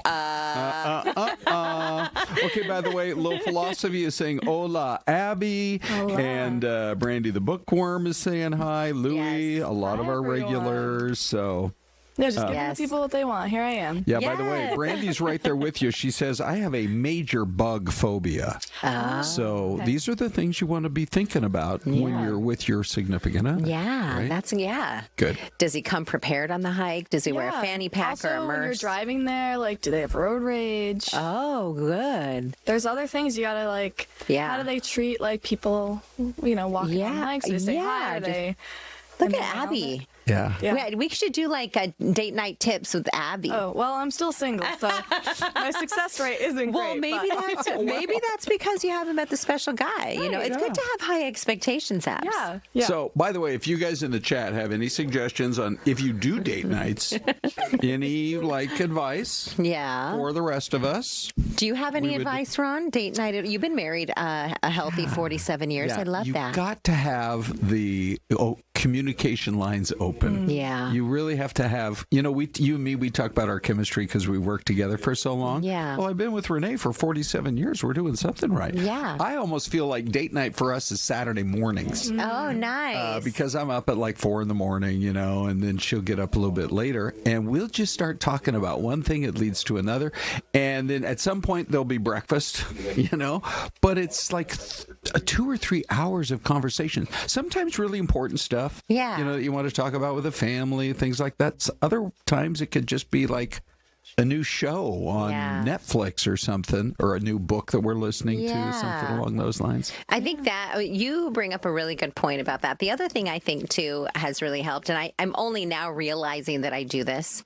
Okay, by the way, Low Philosophy is saying hola, Abby. Hola. And Brandy the Bookworm is saying hi. Louie, Yes. a lot of our everyone. regulars. So, Yeah, just give Yes. the people what they want. Here I am. yeah, by the way, Yes. Brandy's right there with you. She says, I have a major bug phobia. So these are the things you want to be thinking about when you're with your significant other. yeah, right? Good. Does he come prepared on the hike? Does he wear a fanny pack also, or a when you're merce? driving there, like, do they have road rage? Oh, good. There's other things you gotta like. Yeah. How do they treat like people? You know, walking on hikes? Do they say hi? Are just- they? Look they at nailed Abby. it? Yeah. Yeah. We should do like a date night tips with Abby. Oh well, I'm still single, so my success rate isn't Well, great. maybe that's because you haven't met the special guy. You know, it's good to have high expectations, Abs. Yeah. So, by the way, if you guys in the chat have any suggestions on if you do date nights, any like advice Yeah. for the rest of us? Do you have any we would- advice, Ron? Date night. You've been married a healthy 47 years. I love You've that. got to have the communication lines open. open. Yeah. You really have to have, you and me, we talk about our chemistry because we worked together for so long. Yeah. Well, I've been with Renee for 47 years. We're doing something right. Yeah. I almost feel like date night for us is Saturday mornings. Oh, nice. Because I'm up at like 4 in the morning, and then she'll get up a little bit later, and we'll just start talking about one thing. It leads to another. And then at some point there'll be breakfast, but it's like 2 or 3 hours of conversation. Sometimes really important stuff. Yeah. That you want to talk about with a family, things like that. Other times it could just be like a new show on Netflix or something, or a new book that we're listening to, something along those lines. I think that you bring up a really good point about that. The other thing I think, too, has really helped, and I'm only now realizing that I do this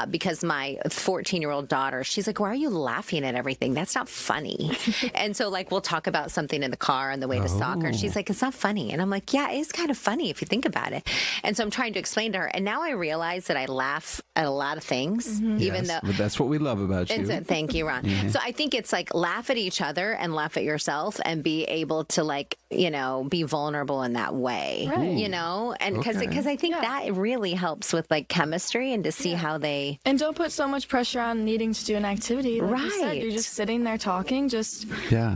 because my 14-year-old daughter, she's like, why are you laughing at everything? That's not funny. And so, we'll talk about something in the car on the way to soccer, and she's like, it's not funny. And I'm like, yeah, it is kind of funny if you think about it. And so I'm trying to explain to her, and now I realize that I laugh at a lot of things, even though... But that's what we love about you. Thank you, Ron. So I think it's like laugh at each other and laugh at yourself and be able to be vulnerable in that way, and because I think that really helps with chemistry and to see how they... And don't put so much pressure on needing to do an activity. Like you said, you're just sitting there talking, just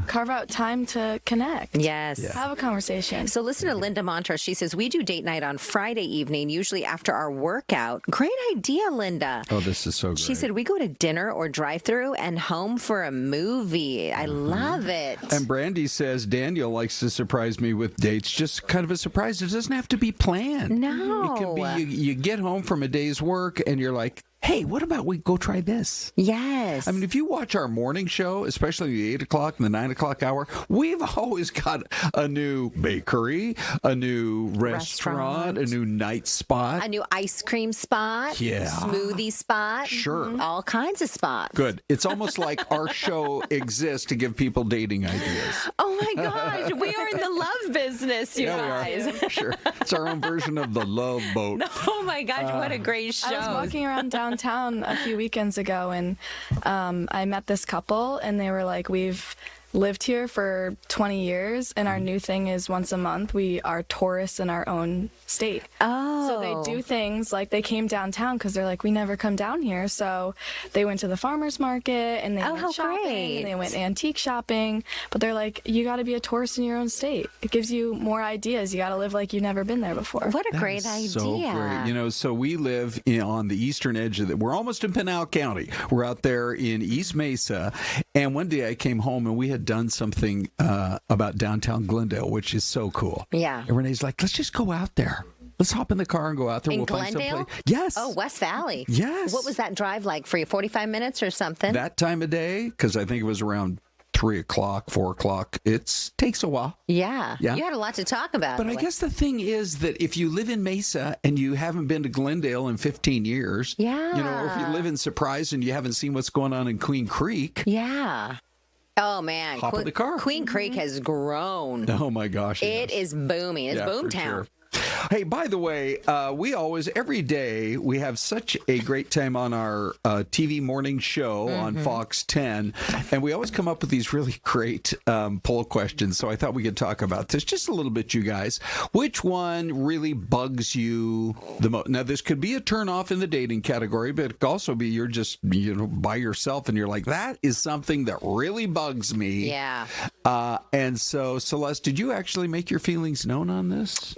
carve out time to connect. Yes. Have a conversation. So listen to Linda Montrose. She says, we do date night on Friday evening, usually after our workout. Great idea, Linda. Oh, this is so great. She said, we go to dinner or drive-through and home for a movie. I love it. And Brandy says, Daniel likes to surprise me with dates. Just kind of a surprise. It doesn't have to be planned. No. It can be you get home from a day's work and you're like, hey, what about we go try this? Yes. I mean, if you watch our morning show, especially the 8 o'clock and the 9 o'clock hour, we've always got a new bakery, a new restaurant, a new night spot. A new ice cream spot. Smoothie spot. Sure. All kinds of spots. Good. It's almost like our show exists to give people dating ideas. Oh, my gosh. We are in the love business, you guys. We are. Sure. It's our own version of the Love Boat. Oh, my gosh. What a great show. I was walking around downtown a few weekends ago, and I met this couple, and they were like, we've lived here for 20 years, and our new thing is once a month we are tourists in our own state. So they do things like they came downtown because they're like, we never come down here. So they went to the farmer's market, and they went shopping, and they went antique shopping. But they're like, you got to be a tourist in your own state. It gives you more ideas. You got to live like you've never been there before. What a great idea. So great. So we live on the eastern edge of we're almost in Pinal County. We're out there in East Mesa. And one day I came home and we had done something about downtown Glendale, which is so cool. Yeah. And Renee's like, let's just go out there. Let's hop in the car and go out there. In we'll Glendale? find someplace. Yes. Oh, West Valley. Yes. What was that drive like for you? 45 minutes or something? That time of day, because I think it was around 3 o'clock, 4 o'clock. It takes a while. Yeah. You had a lot to talk about. But I guess the thing is that if you live in Mesa and you haven't been to Glendale in 15 years, or if you live in Surprise and you haven't seen what's going on in Queen Creek. Yeah. Oh, man. Hop in the car. Queen Creek has grown. Oh, my gosh. It is booming. It's boomtown. Sure. Hey, by the way, every day, we have such a great time on our TV morning show on Fox 10, and we always come up with these really great poll questions, so I thought we could talk about this just a little bit, you guys. Which one really bugs you the most? Now, this could be a turnoff in the dating category, but it could also be you're just, by yourself, and you're like, that is something that really bugs me. Yeah. And so, Syleste, did you actually make your feelings known on this?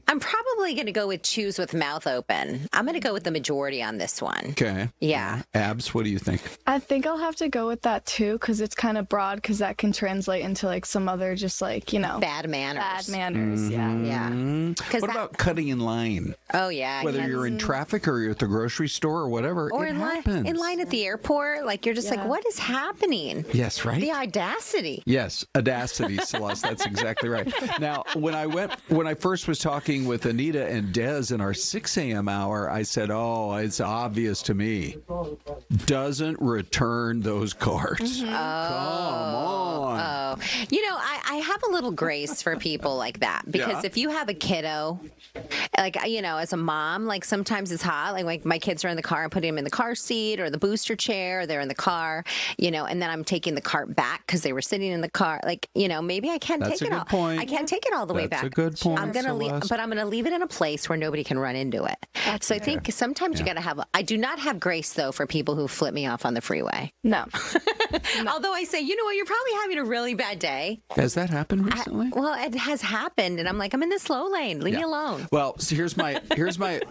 I'm probably going to go with choose with mouth open. I'm going to go with the majority on this one. Okay. Yeah. Abs, what do you think? I think I'll have to go with that too, because it's kind of broad, because that can translate into some other just bad manners. Bad manners, yeah. What about cutting in line? Oh, yeah. Whether you're in traffic or you're at the grocery store or whatever, or it in happens. In line at the airport, you're just like, what is happening? Yes, right? The audacity. Yes, audacity, Celeste. That's exactly right. Now, when I first was talking with Anita and Des in our 6 a.m. hour, I said, it's obvious to me. Doesn't return those cards. Come on. Oh. I have a little grace for people like that, because if you have a kiddo, as a mom, sometimes it's hot. Like my kids are in the car, I'm putting them in the car seat or the booster chair, or they're in the car, and then I'm taking the cart back because they were sitting in the car. Maybe I can't take it all. Point. I can't take it all the way back. That's a good point. I'm going to leave, but I'm going to leave it in a place where nobody can run into it. So I think sometimes you got to have. I do not have grace though for people who flip me off on the freeway. No. Although I say, you know what, you're probably having a really bad day. Has that happened recently? Well, it has happened, and I'm like, I'm in the slow lane. Leave me alone. Well, so here's my.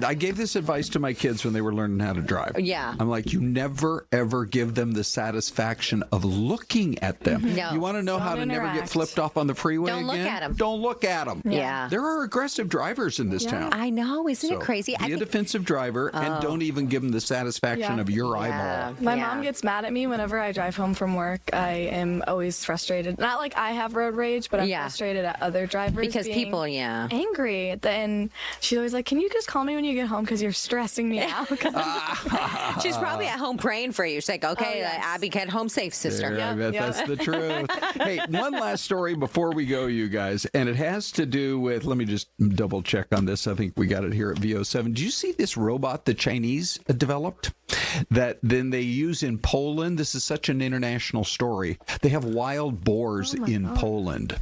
I gave this advice to my kids when they were learning how to drive. Yeah. I'm like, you never ever give them the satisfaction of looking at them. No. You want to know how to never get flipped off on the freeway Don't again? look at them. Don't look at them. Yeah. There are aggressive drivers in this town. I know. Isn't it crazy? Be a defensive driver and don't even give them the satisfaction of your eyeball. My mom gets mad at me whenever I drive home from work. I am always frustrated. Not like I have road rage, but I'm frustrated at other drivers because people, angry. Then she's always like, "Can you just call me when you get home because you're stressing me out?" She's probably at home praying for you. She's like, "Okay, Abby, get home safe, sister." I bet that's the truth. Hey, one last story before we go, you guys, and it has to do with. Let me just double check on this. I think we got it here at VO7. Did you see this robot the Chinese developed that then they use in Poland? This is such an international story. They have wild boars in Poland.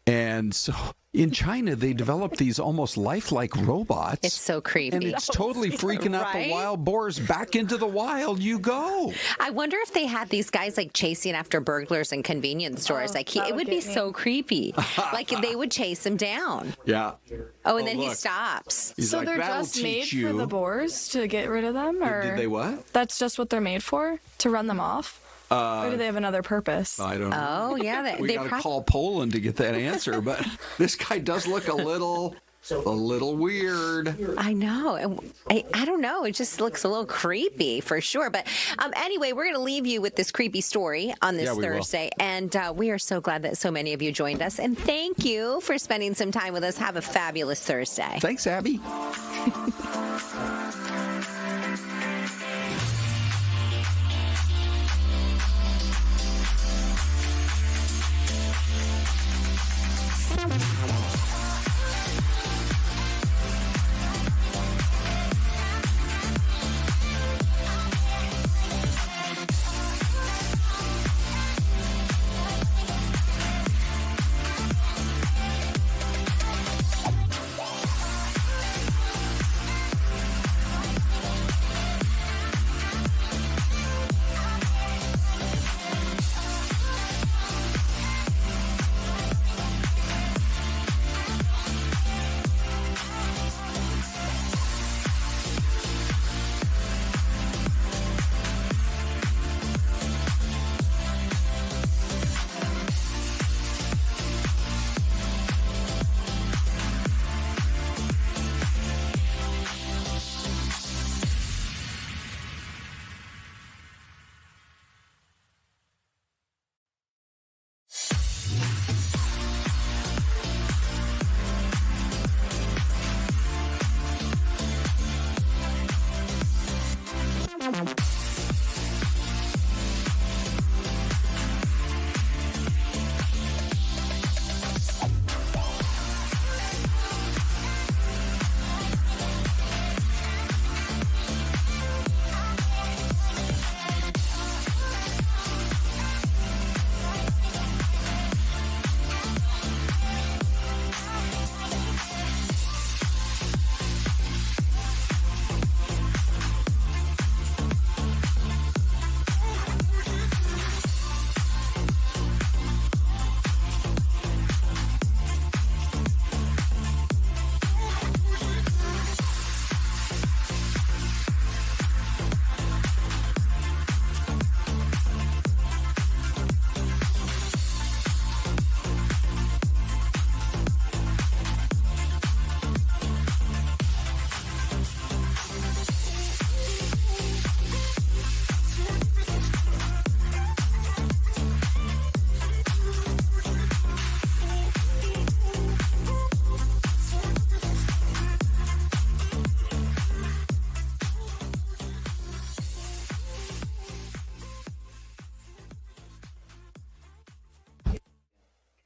And so in China, they developed these almost lifelike robots. It's so creepy. And it's totally freaking out the wild boars. Back into the wild you go. I wonder if they had these guys like chasing after burglars in convenience stores. It would be so creepy. Like they would chase him down. Yeah. Oh, and then he stops. He's so like, they're just made for the boars to get rid of them? Or did they what? That's just what they're made for? To run them off? Or do they have another purpose? I don't know. Oh, yeah. We got to call Poland to get that answer, but this guy does look a little weird. I know. I don't know. It just looks a little creepy for sure. But anyway, we're going to leave you with this creepy story on this Thursday. And we are so glad that so many of you joined us. And thank you for spending some time with us. Have a fabulous Thursday. Thanks, Abby.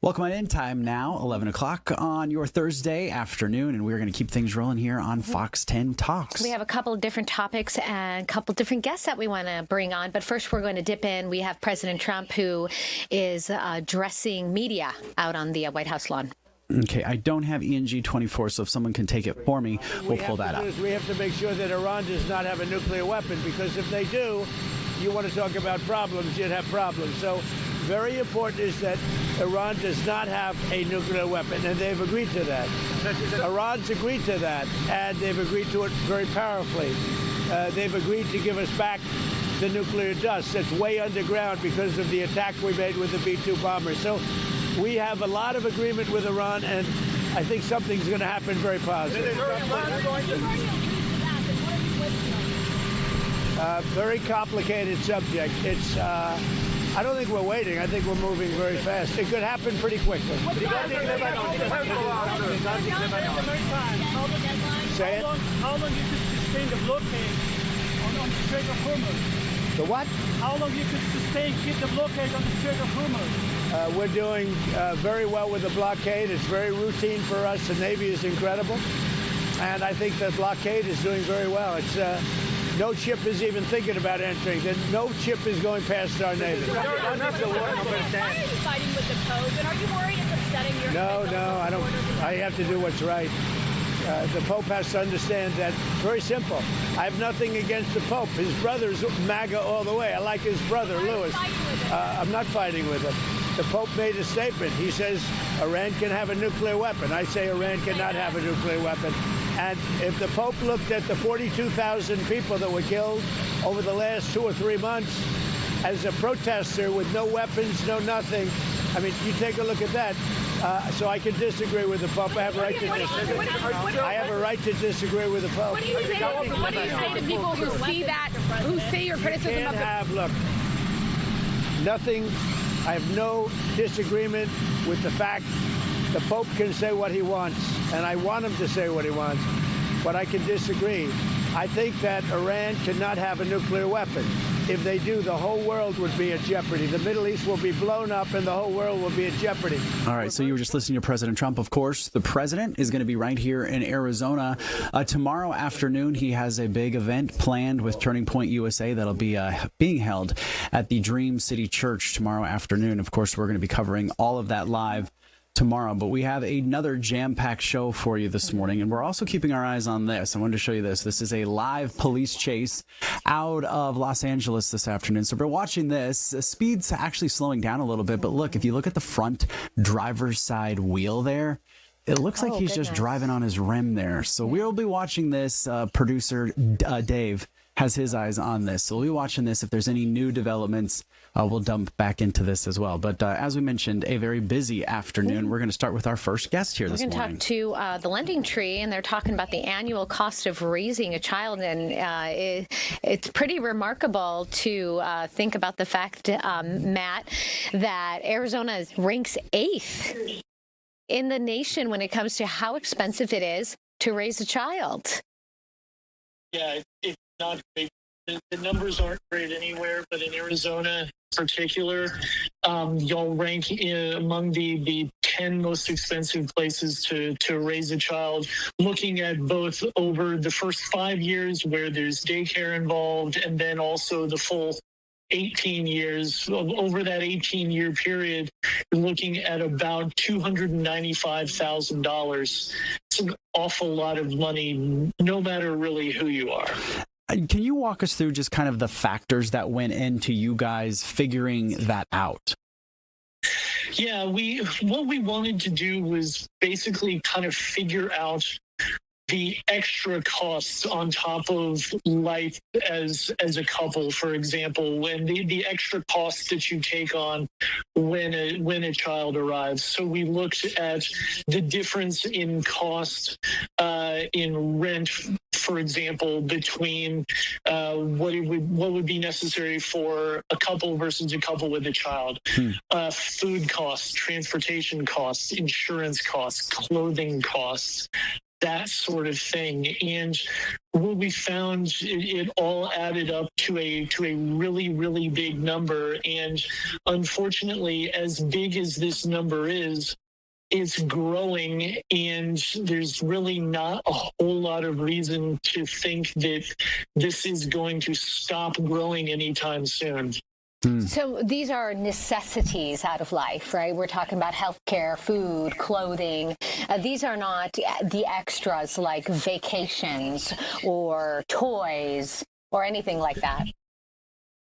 Welcome on in. Time now, 11 o'clock on your Thursday afternoon, and we're going to keep things rolling here on Fox 10 Talks. We have a couple of different topics and a couple of different guests that we want to bring on, but first we're going to dip in. We have President Trump, who is addressing media out on the White House lawn. Okay, I don't have ENG-24, so if someone can take it for me, we'll pull that up. We have to make sure that Iran does not have a nuclear weapon, because if they do, you want to talk about problems, you'd have problems. So very important is that Iran does not have a nuclear weapon, and they've agreed to that. Iran's agreed to that, and they've agreed to it very powerfully. They've agreed to give us back the nuclear dust that's way underground because of the attack we made with the B-2 bombers. So we have a lot of agreement with Iran, and I think something's going to happen very positive. Very complicated subject. It's. I don't think we're waiting. I think we're moving very fast. It could happen pretty quickly. Say it. How long you could sustain the blockade on the Strait of Hormuz? The what? How long you could keep the blockade on the Strait of Hormuz? We're doing very well with the blockade. It's very routine for us. The Navy is incredible. And I think the blockade is doing very well. It's no ship is even thinking about entering. No ship is going past our Navy. Why are you fighting with the Pope? And are you worried it's upsetting your... No, I don't. I have to do what's right. The Pope has to understand that. Very simple. I have nothing against the Pope. His brother's MAGA all the way. I like his brother, Louis. I'm not fighting with him. The Pope made a statement. He says Iran can have a nuclear weapon. I say Iran cannot have a nuclear weapon. And if the Pope looked at the 42,000 people that were killed over the last 2 or 3 months as a protester with no weapons, no nothing, I mean, you take a look at that. So I can disagree with the Pope. I have a right to disagree. I have a right to disagree with the Pope. What do you say to people who see that, who see your criticism of the... Look, nothing. I have no disagreement with the fact the Pope can say what he wants, and I want him to say what he wants, but I can disagree. I think that Iran cannot have a nuclear weapon. If they do, the whole world would be at jeopardy. The Middle East will be blown up, and the whole world will be at jeopardy. All right, so you were just listening to President Trump. Of course, the president is going to be right here in Arizona. Tomorrow afternoon, he has a big event planned with Turning Point USA that'll be being held at the Dream City Church tomorrow afternoon. Of course, we're going to be covering all of that live tomorrow, but we have another jam-packed show for you this morning, and we're also keeping our eyes on this. I wanted to show you this. This is a live police chase out of Los Angeles this afternoon. So we're watching this. Speed's actually slowing down a little bit, but look, if you look at the front driver's side wheel there, it looks like he's just driving on his rim there. So we'll be watching this. Producer Dave has his eyes on this. So we'll be watching this. If there's any new developments, we'll dump back into this as well. But as we mentioned, a very busy afternoon. We're going to start with our first guest here this morning. We're going to talk to the LendingTree, and they're talking about the annual cost of raising a child. And it's pretty remarkable to think about the fact, Matt, that Arizona ranks 8th in the nation when it comes to how expensive it is to raise a child. Yeah, it's not great. The numbers aren't great anywhere, but in Arizona in particular, you'll rank among the 10 most expensive places to raise a child, looking at both over the first 5 years where there's daycare involved, and then also the full 18 years. Over that 18-year period, you're looking at about $295,000. It's an awful lot of money, no matter really who you are. Can you walk us through just kind of the factors that went into you guys figuring that out? Yeah, what we wanted to do was basically kind of figure out the extra costs on top of life as a couple, for example, and the extra costs that you take on when a child arrives. So we looked at the difference in cost in rent, for example, between what would be necessary for a couple versus a couple with a child. Food costs, transportation costs, insurance costs, clothing costs, that sort of thing. And what we found, it all added up to a really, really big number. And unfortunately, as big as this number is, it's growing, and there's really not a whole lot of reason to think that this is going to stop growing anytime soon. So these are necessities out of life, right? We're talking about healthcare, food, clothing. These are not the extras like vacations or toys or anything like that.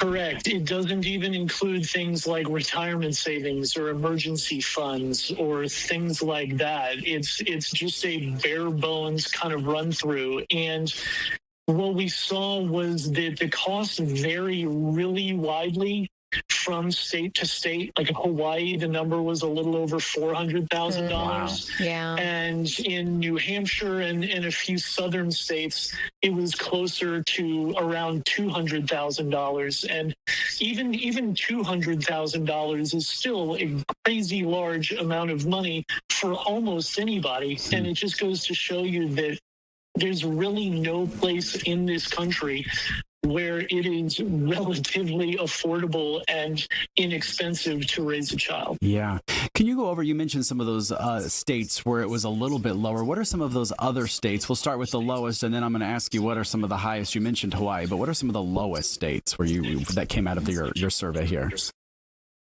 Correct. It doesn't even include things like retirement savings or emergency funds or things like that. It's just a bare bones kind of run through. And what we saw was that the costs vary really widely from state to state. Like in Hawaii, the number was a little over $400,000. Wow. Yeah. And in New Hampshire and a few southern states, it was closer to around $200,000. And even $200,000 is still a crazy large amount of money for almost anybody. And it just goes to show you that there's really no place in this country where it is relatively affordable and inexpensive to raise a child. Yeah. Can you go over, you mentioned some of those states where it was a little bit lower. What are some of those other states? We'll start with the lowest, and then I'm going to ask you what are some of the highest. You mentioned Hawaii, but what are some of the lowest states where that came out of your survey here?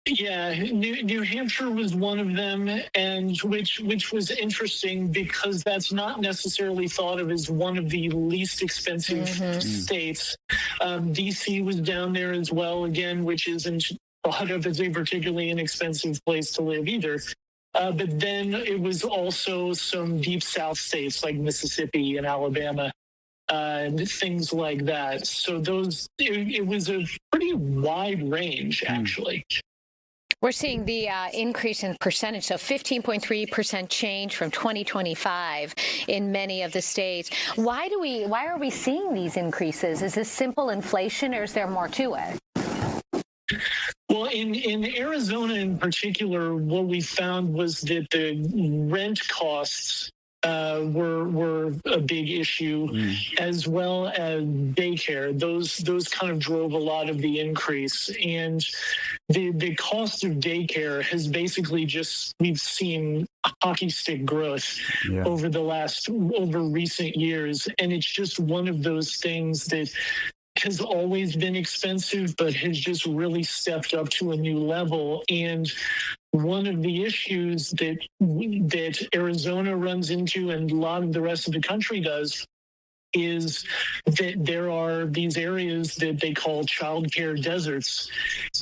Yeah, New Hampshire was one of them, and which was interesting because that's not necessarily thought of as one of the least expensive states. DC was down there as well, again, which isn't thought of as a particularly inexpensive place to live either. But then it was also some deep South states like Mississippi and Alabama. And things like that. So it was a pretty wide range, actually. We're seeing the increase in percentage, so 15.3% change from 2025 in many of the states. Why are we seeing these increases? Is this simple inflation, or is there more to it? Well, in Arizona in particular, what we found was that the rent costs were a big issue, as well as daycare. Those kind of drove a lot of the increase. And the cost of daycare has basically we've seen hockey stick growth over recent years. And it's just one of those things that has always been expensive, but has just really stepped up to a new level. And one of the issues that Arizona runs into, and a lot of the rest of the country does, is that there are these areas that they call childcare deserts.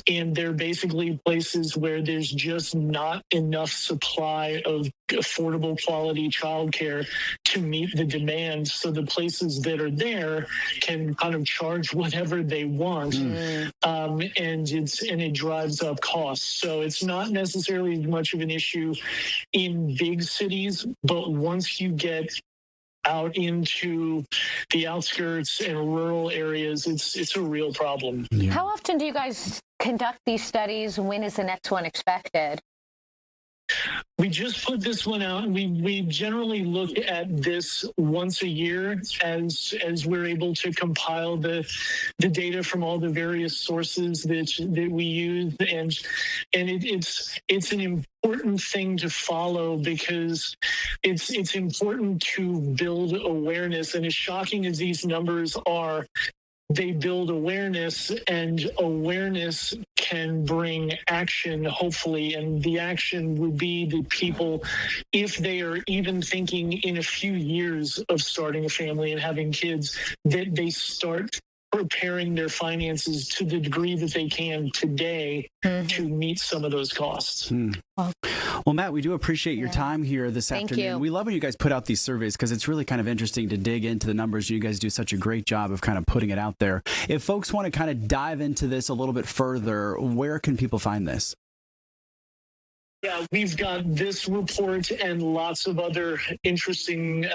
And they're basically places where there's just not enough supply of affordable quality childcare to meet the demand. So the places that are there can kind of charge whatever they want. And it drives up costs. So it's not necessarily as much of an issue in big cities, but once you get out into the outskirts and rural areas, it's a real problem. How often do you guys conduct these studies? When is the next one expected? We just put this one out, and we generally look at this once a year as we're able to compile the data from all the various sources that we use, and it's an important thing to follow because it's important to build awareness. And as shocking as these numbers are, they build awareness, and awareness can bring action, hopefully. And the action would be the people, if they are even thinking in a few years of starting a family and having kids, that they start preparing their finances to the degree that they can today to meet some of those costs. Well, Matt, we do appreciate your time here this afternoon. You. We love when you guys put out these surveys because it's really kind of interesting to dig into the numbers. You guys do such a great job of kind of putting it out there. If folks want to kind of dive into this a little bit further, where can people find this? Yeah, we've got this report and lots of other interesting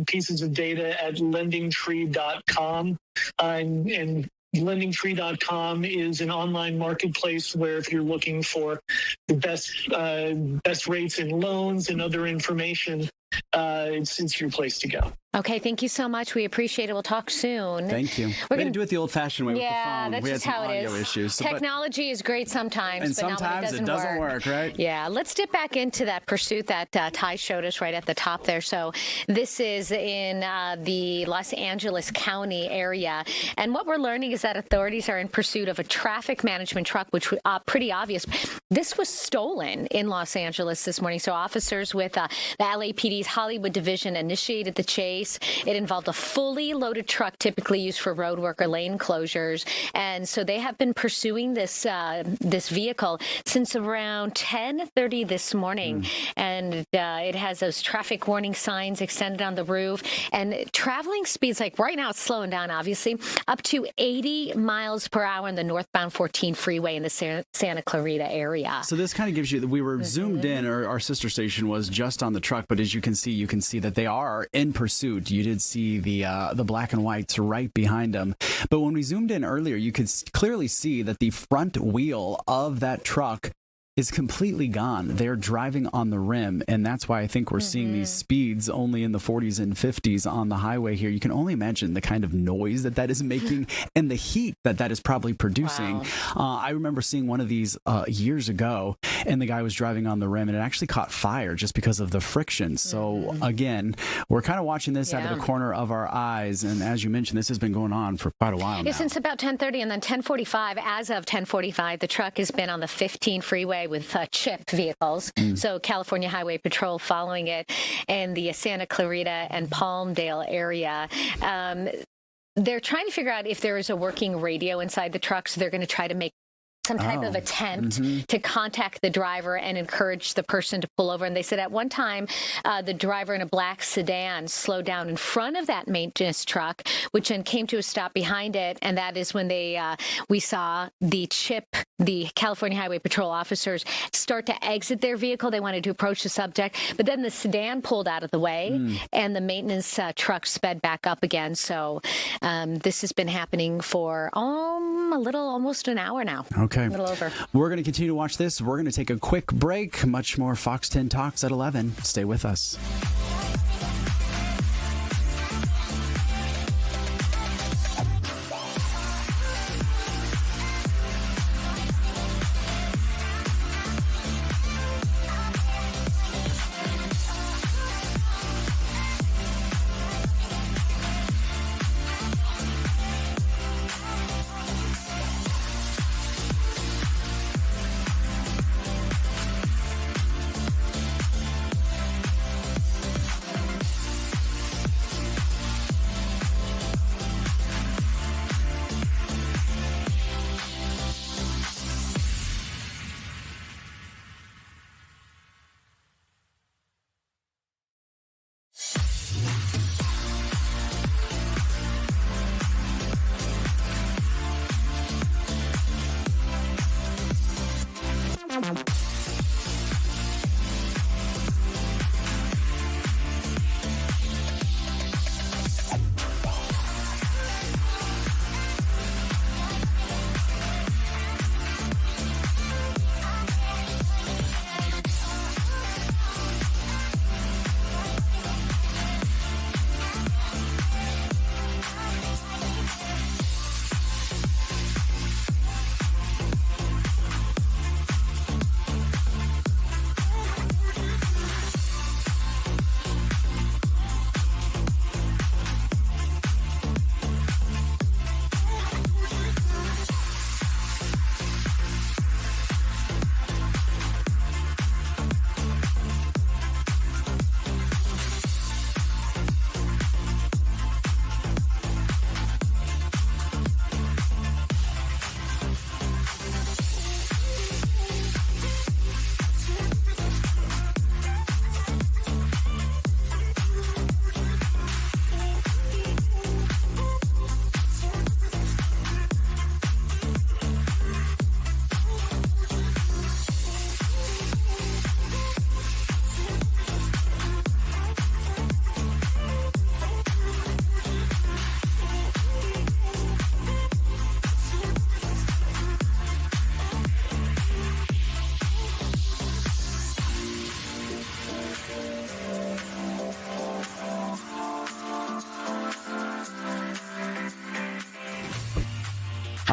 pieces of data at LendingTree.com. And LendingTree.com is an online marketplace where if you're looking for the best rates in loans and other information, it's your place to go. Okay, thank you so much. We appreciate it. We'll talk soon. Thank you. We're going to do it the old-fashioned way with the phone. Yeah, that's we just had how some it audio is. issues. Technology is great sometimes, and but not when sometimes it doesn't work, right? Yeah, let's dip back into that pursuit that Ty showed us right at the top there. So this is in the Los Angeles County area, and what we're learning is that authorities are in pursuit of a traffic management truck, which pretty obvious. This was stolen in Los Angeles this morning. So officers with the LAPD's Hollywood Division initiated the chase. It involved a fully loaded truck typically used for road work or lane closures. And so they have been pursuing this this vehicle since around 10:30 this morning. And it has those traffic warning signs extended on the roof. And traveling speeds, like right now it's slowing down, obviously, up to 80 miles per hour in the northbound 14 freeway in the Santa Clarita area. So this kind of gives you, we were zoomed in, or our sister station was just on the truck, but as you can see that they are in pursuit. You did see the black and whites right behind them. But when we zoomed in earlier, you could clearly see that the front wheel of that truck is completely gone. They're driving on the rim, and that's why I think we're seeing these speeds only in the 40s and 50s on the highway here. You can only imagine the kind of noise that is making and the heat that is probably producing. Wow. I remember seeing one of these years ago, and the guy was driving on the rim, and it actually caught fire just because of the friction. So again, we're kind of watching this out of the corner of our eyes, and as you mentioned, this has been going on for quite a while now. Since about 10:30, and then 10:45, as of 10:45, the truck has been on the 15 freeway with chipped vehicles. So California Highway Patrol following it in the Santa Clarita and Palmdale area. They're trying to figure out if there is a working radio inside the truck, so they're going to try to make some type of attempt to contact the driver and encourage the person to pull over. And they said at one time, the driver in a black sedan slowed down in front of that maintenance truck, which then came to a stop behind it. And that is when we saw the California Highway Patrol officers start to exit their vehicle. They wanted to approach the subject, but then the sedan pulled out of the way and the maintenance truck sped back up again. So this has been happening for almost an hour now. Okay. A little over. We're going to continue to watch this. We're going to take a quick break. Much more Fox 10 Talks at 11. Stay with us.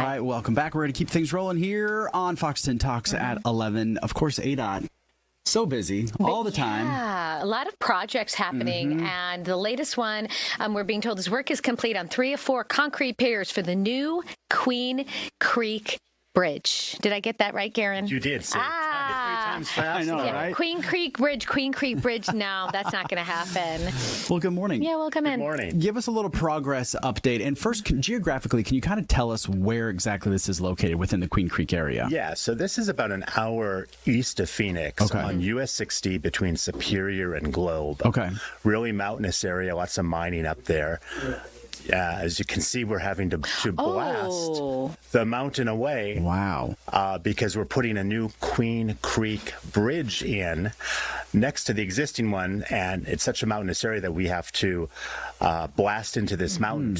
All right, welcome back. We're going to keep things rolling here on Fox 10 Talks at 11. Of course, ADOT. So busy all the time. Yeah, a lot of projects happening. And the latest one, we're being told this work is complete on 3 of 4 concrete piers for the new Queen Creek Bridge. Did I get that right, Garin? You did. So 3 times fast. I know, right? Queen Creek Bridge. No, that's not going to happen. Well, good morning. Yeah, welcome in. Good morning. Give us a little progress update. And first, geographically, can you kind of tell us where exactly this is located within the Queen Creek area? Yeah, so this is about an hour east of Phoenix on US 60 between Superior and Globe. Okay. Really mountainous area, lots of mining up there. As you can see, we're having to blast the mountain away. Wow. Because we're putting a new Queen Creek Bridge in next to the existing one. And it's such a mountainous area that we have to blast into this mountain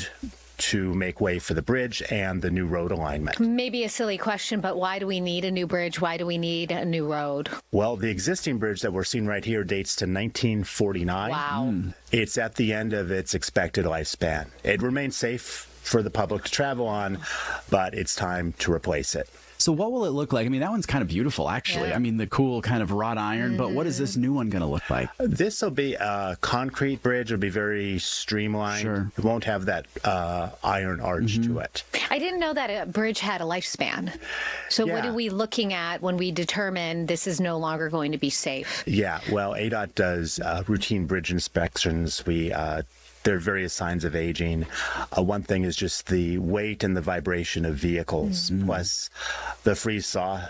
to make way for the bridge and the new road alignment. Maybe a silly question, but why do we need a new bridge? Why do we need a new road? Well, the existing bridge that we're seeing right here dates to 1949. Wow. It's at the end of its expected lifespan. It remains safe for the public to travel on, but it's time to replace it. So what will it look like? I mean, that one's kind of beautiful, actually. Yeah. I mean, the cool kind of wrought iron, but what is this new one going to look like? This will be a concrete bridge. It'll be very streamlined. Sure. It won't have that iron arch to it. I didn't know that a bridge had a lifespan. So what are we looking at when we determine this is no longer going to be safe? Yeah, well, ADOT does routine bridge inspections. There are various signs of aging. One thing is just the weight and the vibration of vehicles, plus the freeze-thaw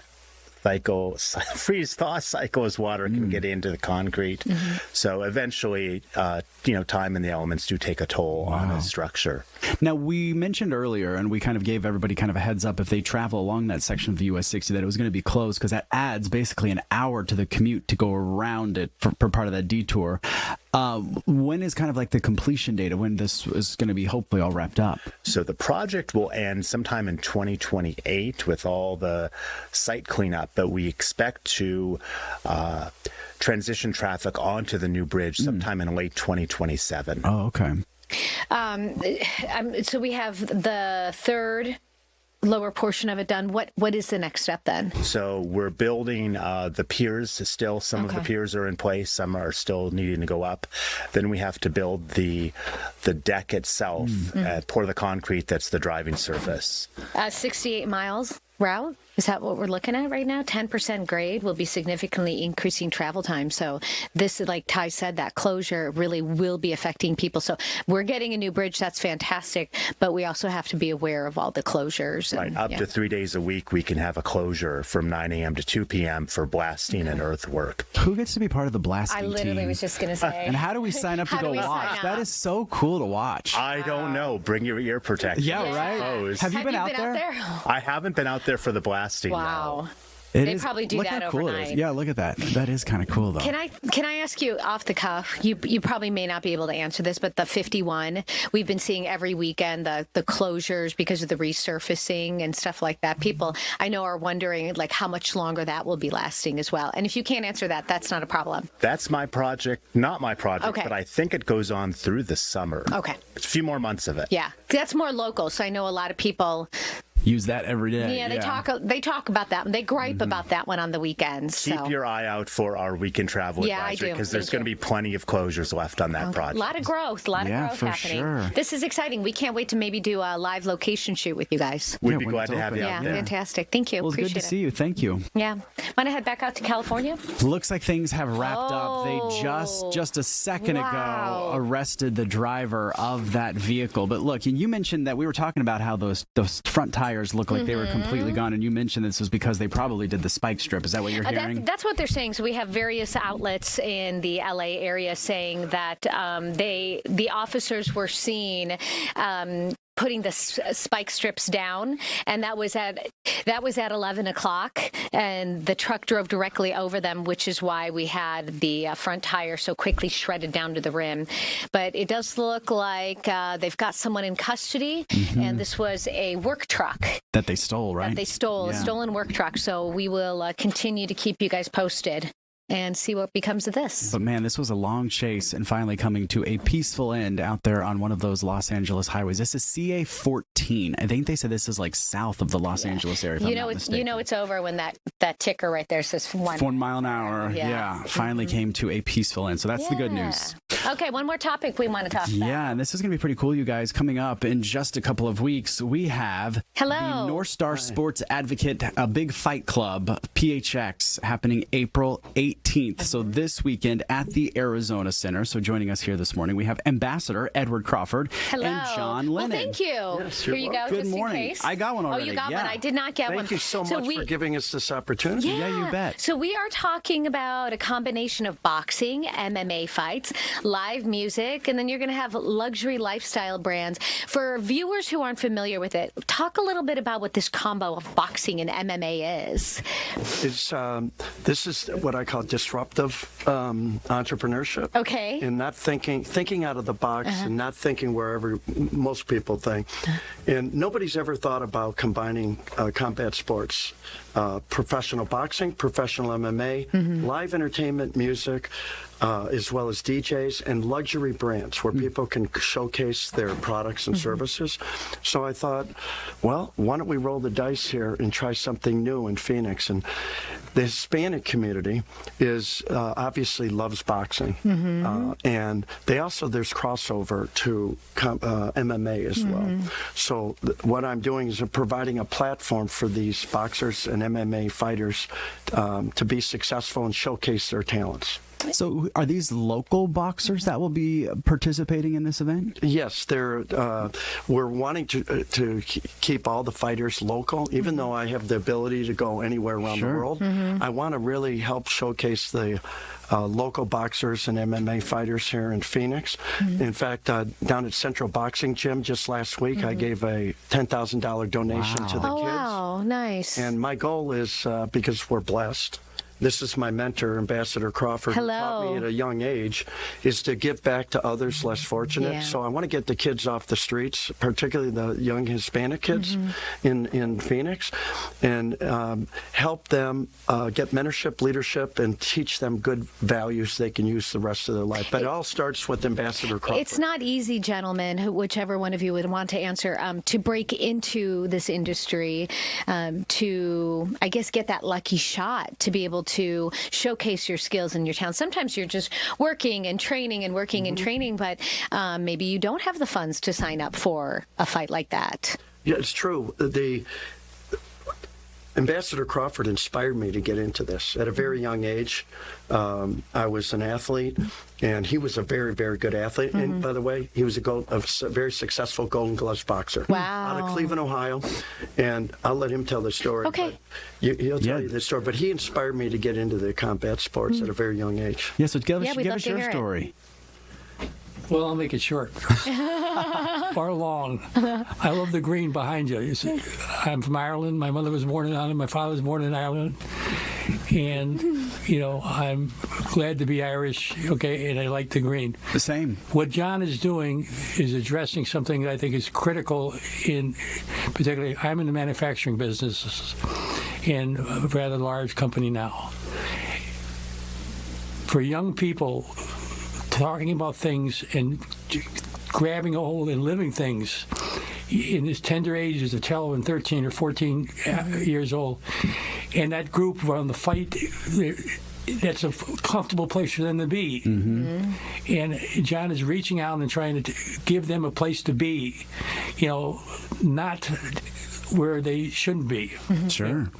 cycle as water can get into the concrete. So eventually, time and the elements do take a toll on a structure. Now, we mentioned earlier, and we kind of gave everybody kind of a heads up if they travel along that section of the US 60 that it was going to be closed because that adds basically an hour to the commute to go around it for part of that detour. When is kind of like the completion date of when this is going to be hopefully all wrapped up? So the project will end sometime in 2028 with all the site cleanup, but we expect to transition traffic onto the new bridge sometime in late 2027. Oh, okay. So we have the third lower portion of it done. What is the next step then? So we're building the piers still. Some of the piers are in place. Some are still needing to go up. Then we have to build the deck itself, pour the concrete that's the driving surface. 68 miles route? Is that what we're looking at right now? 10% grade will be significantly increasing travel time. So this, like Ty said, that closure really will be affecting people. So we're getting a new bridge. That's fantastic. But we also have to be aware of all the closures. Right. Up to 3 days a week, we can have a closure from 9 a.m. to 2 p.m. for blasting and earthwork. Who gets to be part of the blasting team? I literally was just going to say. And how do we sign up to go watch? That is so cool to watch. I don't know. Bring your ear protection. Yeah, right. Have you been out there? I haven't been out there for the blasting. Wow. No. They probably do that how cool overnight. It is. Yeah, look at that. That is kind of cool, though. Can I ask you off the cuff? You probably may not be able to answer this, but the 51, we've been seeing every weekend the closures because of the resurfacing and stuff like that. People I know are wondering like how much longer that will be lasting as well. And if you can't answer that, that's not a problem. That's my project, not my project, but I think it goes on through the summer. Okay. A few more months of it. Yeah, that's more local. So I know a lot of people use that every day. Yeah, they talk about that. They gripe about that one on the weekends. Keep your eye out for our weekend travel advisory because there's going to be plenty of closures left on that project. A lot of growth, happening. Sure. This is exciting. We can't wait to maybe do a live location shoot with you guys. We'd be glad to have you out there. Fantastic. Thank you. Well, it's good to see you. Thank you. Yeah. Want to head back out to California? Looks like things have wrapped up. They just a second ago arrested the driver of that vehicle. But look, you mentioned that we were talking about how those front tires look like they were completely gone, and you mentioned this was because they probably did the spike strip. Is that what you're hearing? That's what they're saying. So we have various outlets in the LA area saying that the officers were seen putting the spike strips down, and that was at 11 o'clock, and the truck drove directly over them, which is why we had the front tire so quickly shredded down to the rim. But it does look like they've got someone in custody, and this was a work truck that they stole, right? That they stole, a stolen work truck. So we will continue to keep you guys posted. and see what becomes of this. But man, this was a long chase and finally coming to a peaceful end out there on one of those Los Angeles highways. This is CA 14. I think they said this is like south of the Los Angeles area. You know it's over when that ticker right there says 1 mile an hour. Yeah. Finally came to a peaceful end. So that's the good news. Okay, one more topic we want to talk about. Yeah, and this is going to be pretty cool, you guys. Coming up in just a couple of weeks, we have the North Star Sports Advocate, a big fight club, PHX, happening April 18th. So this weekend at the Arizona Center. So joining us here this morning, we have Ambassador Edward Crawford and John Lennon. Well, thank you. Yes, here you go. Good just morning. In case. I got one already. Oh, you got one. I did not get one. Thank you so much for giving us this opportunity. Yeah, you bet. So we are talking about a combination of boxing, MMA fights, live music, and then you're going to have luxury lifestyle brands. For viewers who aren't familiar with it, talk a little bit about what this combo of boxing and MMA is. This is what I call disruptive entrepreneurship. Okay. And not thinking out of the box and not thinking wherever most people think. And nobody's ever thought about combining combat sports, professional boxing, professional MMA, live entertainment, music, as well as DJs and luxury brands where people can showcase their products and services. So I thought, well, why don't we roll the dice here and try something new in Phoenix? And the Hispanic community is obviously loves boxing, and there's crossover to MMA as well. So what I'm doing is providing a platform for these boxers and MMA fighters to be successful and showcase their talents. So are these local boxers that will be participating in this event? Yes, we're wanting to keep all the fighters local, even though I have the ability to go anywhere around the world. I want to really help showcase the local boxers and MMA fighters here in Phoenix. In fact, down at Central Boxing Gym just last week, I gave a $10,000 donation to the kids. Wow, nice. And my goal is, because we're blessed, this is my mentor, Ambassador Crawford, who taught me at a young age, is to give back to others less fortunate. Yeah. So I want to get the kids off the streets, particularly the young Hispanic kids in Phoenix, and help them get mentorship, leadership, and teach them good values they can use the rest of their life. But it all starts with Ambassador Crawford. It's not easy, gentlemen, whichever one of you would want to answer, to break into this industry, to, I guess, get that lucky shot to be able to showcase your skills in your town. Sometimes you're just working and training and working and training, but maybe you don't have the funds to sign up for a fight like that. Yeah, it's true. The Ambassador Crawford inspired me to get into this at a very young age. I was an athlete, and he was a very, very good athlete. And by the way, he was a very successful Golden Gloves boxer out of Cleveland, Ohio. And I'll let him tell the story. Okay. He'll tell you the story. But he inspired me to get into the combat sports at a very young age. Yeah, so give us your story. Well, I'll make it short or long. I love the green behind you. You see, I'm from Ireland. My mother was born in Ireland. My father was born in Ireland. And, I'm glad to be Irish, okay, and I like the green. The same. What John is doing is addressing something that I think is critical particularly, I'm in the manufacturing business in a rather large company now. For young people, talking about things and grabbing a hold and living things in his tender ages of 12 and 13 or 14 years old, and that group around the fight, that's a comfortable place for them to be. And John is reaching out and trying to give them a place to be, not where they shouldn't be. Sure.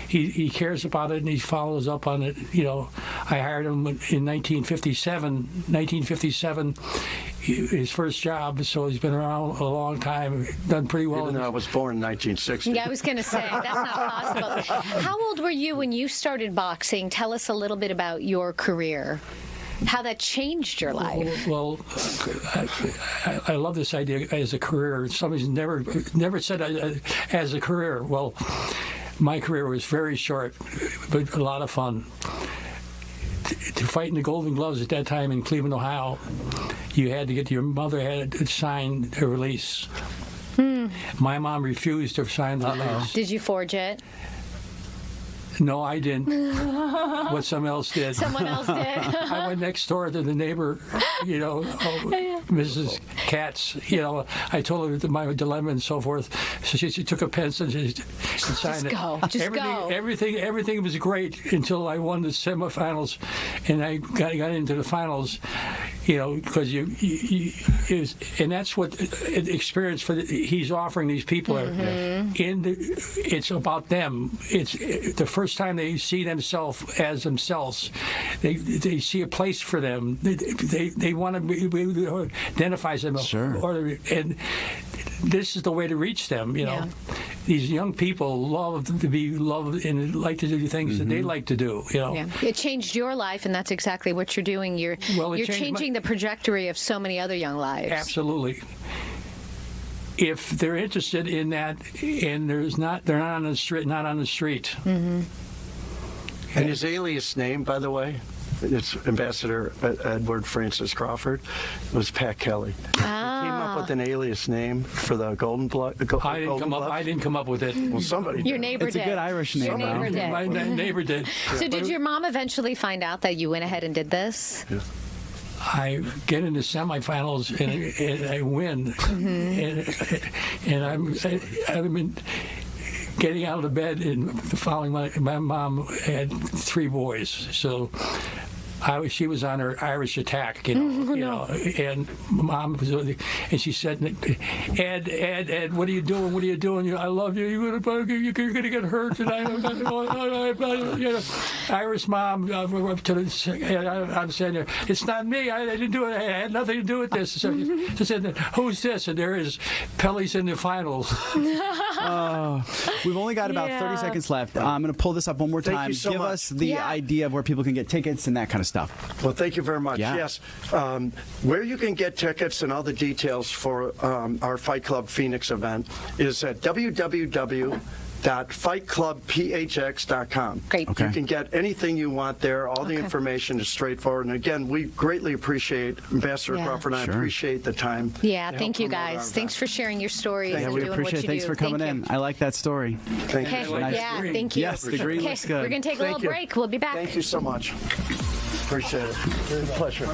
He cares about it and he follows up on it. I hired him in 1957, his first job, so he's been around a long time, done pretty well. Even though I was born in 1960. Yeah, I was going to say, that's not possible. How old were you when you started boxing? Tell us a little bit about your career. How that changed your life? Well, I love this idea as a career. Somebody's never said as a career. Well, my career was very short, but a lot of fun. To fight in the Golden Gloves at that time in Cleveland, Ohio, you had to your mother had to sign a release. My mom refused to sign the release. Did you forge it? No, I didn't. What someone else did. Someone else did. I went next door to the neighbor, Mrs. Katz. I told her my dilemma and so forth. So she took a pencil and signed it. Just go. Everything was great until I won the semifinals, and I got into the finals. Because and that's what the experience he's offering these people are. It's about them. It's the first time they see themselves as themselves. They see a place for them. They want to be identifies them. Sure. And this is the way to reach them. These young people love to be loved and like to do things that they like to do. It changed your life, and that's exactly what you're doing. You're changing the trajectory of so many other young lives. Absolutely. If they're interested in that, and they're not on the street. And his alias name, by the way, it's Ambassador Edward Francis Crawford, was Pat Kelly. He came up with an alias name for the Golden Gloves. I didn't come up with it. Well, somebody did. Your neighbor did. It's a good Irish name. Your neighbor did. My neighbor did. So did your mom eventually find out that you went ahead and did this? Yeah. I get into semifinals and I win, and I've been getting out of bed and following my mom had 3 boys, so she was on her Irish attack, and Mom was, and she said, Ed, what are you doing? What are you doing? I love you. You're gonna get hurt tonight. Irish Mom, I'm saying, it's not me. I didn't do it. I had nothing to do with this. So she said, who's this? And there is Pelly's in the finals. We've only got about 30 seconds left. I'm going to pull this up one more time. Thank you so Give much. us the idea of where people can get tickets and that kind of stuff. Well, thank you very much. Yeah. Yes. Where you can get tickets and all the details for our Fight Club Phoenix event is at www.fightclubphx.com. Great. Okay. You can get anything you want there. All the information is straightforward. And again, we greatly appreciate, Ambassador Crawford and I appreciate the time. Yeah, thank you guys. Thanks for sharing your stories and we doing appreciate what you it. Thanks do. for coming Thank in. you. I like that story. Thank Okay. you. Yeah, thank you. Yes, the green looks good. We're going to take a little break. We'll be back. Thank you so much. Appreciate it. It's a pleasure.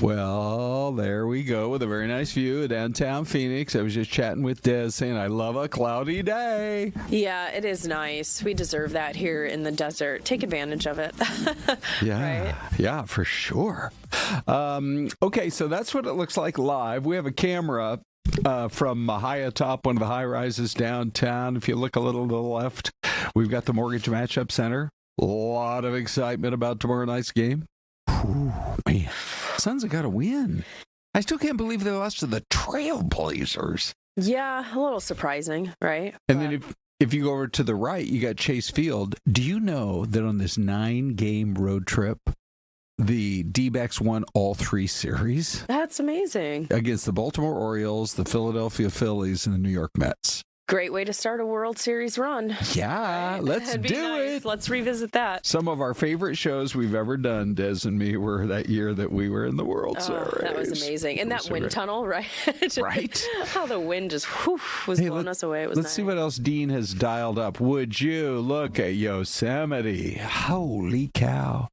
Well, there we go with a very nice view of downtown Phoenix. I was just chatting with Des saying I love a cloudy day. Yeah, it is nice. We deserve that here in the desert. Take advantage of it. Yeah, right? Yeah, for sure. Okay, so that's what it looks like live. We have a camera from high atop one of the high rises downtown. If you look a little to the left, we've got the Mortgage Matchup Center. A lot of excitement about tomorrow night's game. Ooh, man. Suns have got to win. I still can't believe they lost to the Trailblazers. Yeah, a little surprising, right? And then if you go over to the right, you got Chase Field. Do you know that on this 9-game road trip, the D-backs won all 3 series? That's amazing. Against the Baltimore Orioles, the Philadelphia Phillies, and the New York Mets. Great way to start a World Series run. Yeah, let's That'd be do nice. it. Let's revisit that. Some of our favorite shows we've ever done, Des and me, were that year that we were in the World Series. That was amazing. And that wind tunnel, right? Right. How the wind just was blowing us away. It was Let's see what else Dean has dialed up. Would you look at Yosemite? Holy cow.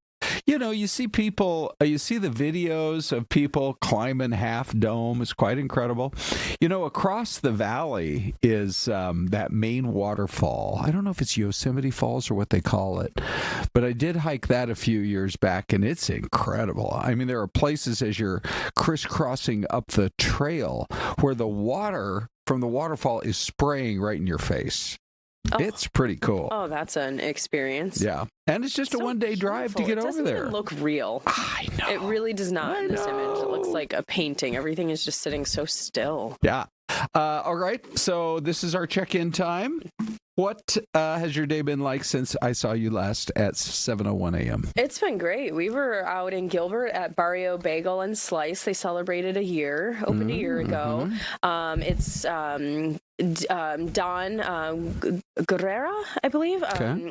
You know, you see people, you see the videos of people climbing Half Dome. It's quite incredible. You know, across the valley is that main waterfall. I don't know if it's Yosemite Falls or what they call it, but I did hike that a few years back, and it's incredible. I mean, there are places as you're crisscrossing up the trail where the water from the waterfall is spraying right in your face. Oh. It's pretty cool. Oh, that's an experience. Yeah. And it's just a one-day drive to get over there. It doesn't even look real. I know. It really does not in this image. It looks like a painting. Everything is just sitting so still. Yeah. All right. So this is our check-in time. What has your day been like since I saw you last at 7:01 a.m.? It's been great. We were out in Gilbert at Barrio Bagel and Slice. They celebrated a year, opened a year ago. It's Don Guerrera, I believe,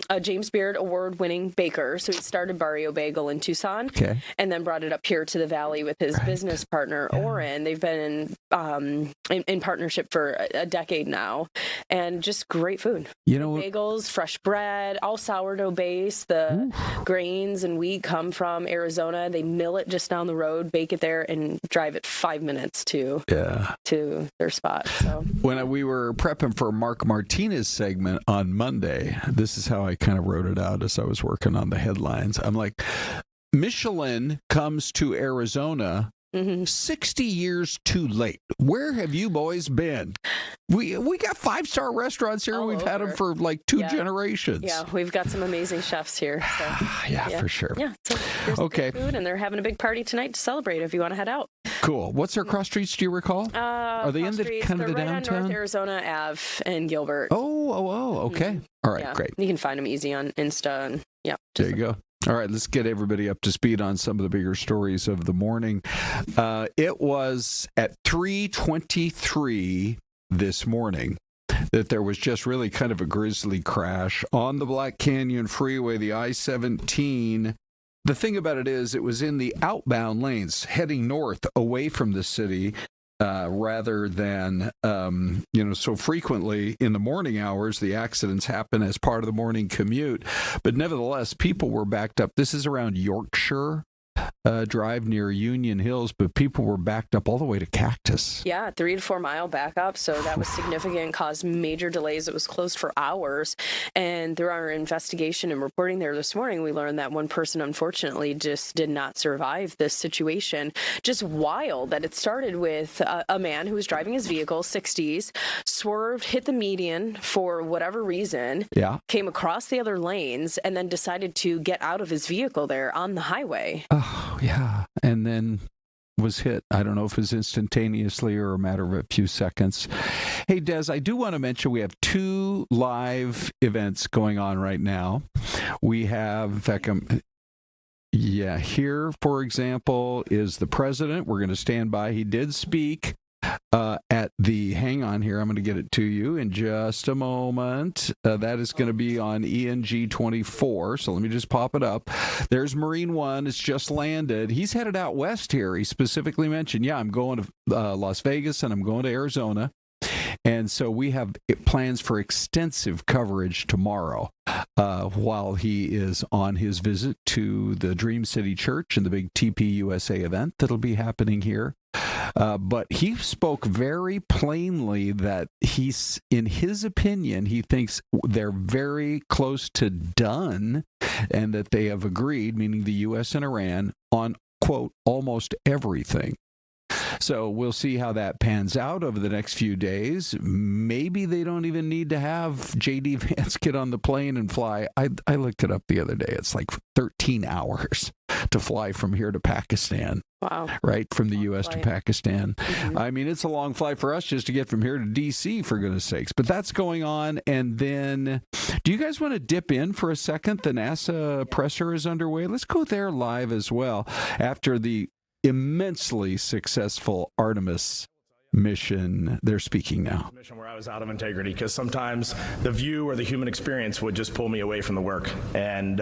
a James Beard award-winning baker. So he started Barrio Bagel in Tucson and then brought it up here to the Valley with his business partner, Oren. They've been in partnership for a decade now, and just great food. You know, bagels, fresh bread, all sourdough based. The grains and wheat come from Arizona. They mill it just down the road, bake it there, and drive it 5 minutes to their spot. So when we were prepping for Mark Martinez's segment on Monday, this is how I kind of wrote it out as I was working on the headlines. I'm like, Michelin comes to Arizona 60 years too late. Where have you boys been? We got 5-star restaurants here. We've had them for like 2 generations. Yeah, we've got some amazing chefs here. So, for sure. Yeah. So there's good food, and they're having a big party tonight to celebrate if you want to head out. Cool. What's their cross streets, do you recall? Are they in the kind of the downtown? On North Arizona Ave in Gilbert. Okay. All right, great. You can find them easy on Insta. And there you go. All right, let's get everybody up to speed on some of the bigger stories of the morning. It was at 3:23 this morning that there was just really kind of a grisly crash on the Black Canyon Freeway, the I-17. The thing about it is it was in the outbound lanes heading north away from the city. Rather than, so frequently in the morning hours, the accidents happen as part of the morning commute. But nevertheless, people were backed up. This is around Yorkshire Drive near Union Hills, but people were backed up all the way to Cactus. Yeah, 3 to 4 mile backup. So that was significant, caused major delays. It was closed for hours. And through our investigation and reporting there this morning, we learned that one person, unfortunately, just did not survive this situation. Just wild that it started with a man who was driving his vehicle, 60s, swerved, hit the median for whatever reason, came across the other lanes, and then decided to get out of his vehicle there on the highway. Oh, yeah. And then was hit. I don't know if it was instantaneously or a matter of a few seconds. Hey, Des, I do want to mention we have 2 live events going on right now. We have, in fact, here, for example, is the president. We're going to stand by. He did speak at the, hang on here, I'm going to get it to you in just a moment. That is going to be on ENG 24. So let me just pop it up. There's Marine One. It's just landed. He's headed out west here. He specifically mentioned, I'm going to Las Vegas and I'm going to Arizona. And so we have plans for extensive coverage tomorrow while he is on his visit to the Dream City Church and the big TPUSA event that'll be happening here. But he spoke very plainly that in his opinion, he thinks they're very close to done and that they have agreed, meaning the U.S. and Iran, on, quote, almost everything. So we'll see how that pans out over the next few days. Maybe they don't even need to have J.D. Vance get on the plane and fly. I looked it up the other day. It's like 13 hours to fly from here to Pakistan. Wow. Right, from the U.S. to Pakistan. Mm-hmm. I mean, it's a long flight for us just to get from here to D.C., for goodness sakes. But that's going on. And then, do you guys want to dip in for a second? The NASA presser is underway. Let's go there live as well after the immensely successful Artemis mission. They're speaking now. Mission where I was out of integrity, because sometimes the view or the human experience would just pull me away from the work. And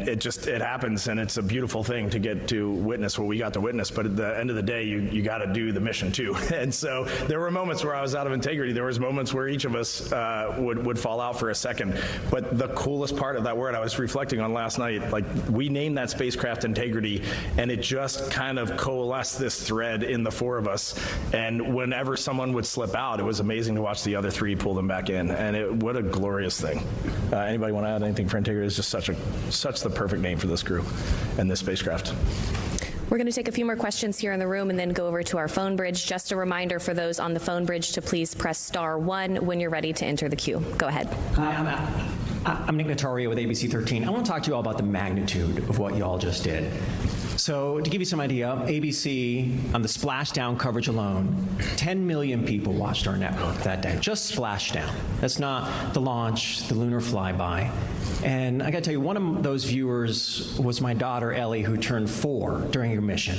it happens, and it's a beautiful thing to get to witness what we got to witness. But at the end of the day, you got to do the mission too. And so there were moments where I was out of integrity. There was moments where each of us would fall out for a second. But the coolest part of that word, I was reflecting on last night, like we named that spacecraft integrity, and it just kind of coalesced this thread in the four of us. And whenever someone would slip out, it was amazing to watch the other three pull them back in. And what a glorious thing. Anybody want to add anything for integrity? It's just such the perfect name for this crew and this spacecraft. We're going to take a few more questions here in the room and then go over to our phone bridge. Just a reminder for those on the phone bridge to please press *1 when you're ready to enter the queue. Go ahead. Hi, I'm Nick Notario with ABC 13. I want to talk to you all about the magnitude of what you all just did. So to give you some idea, ABC, on the splashdown coverage alone, 10 million people watched our network that day. Just splashdown. That's not the launch, the lunar flyby. And I got to tell you, one of those viewers was my daughter, Ellie, who turned 4 during your mission.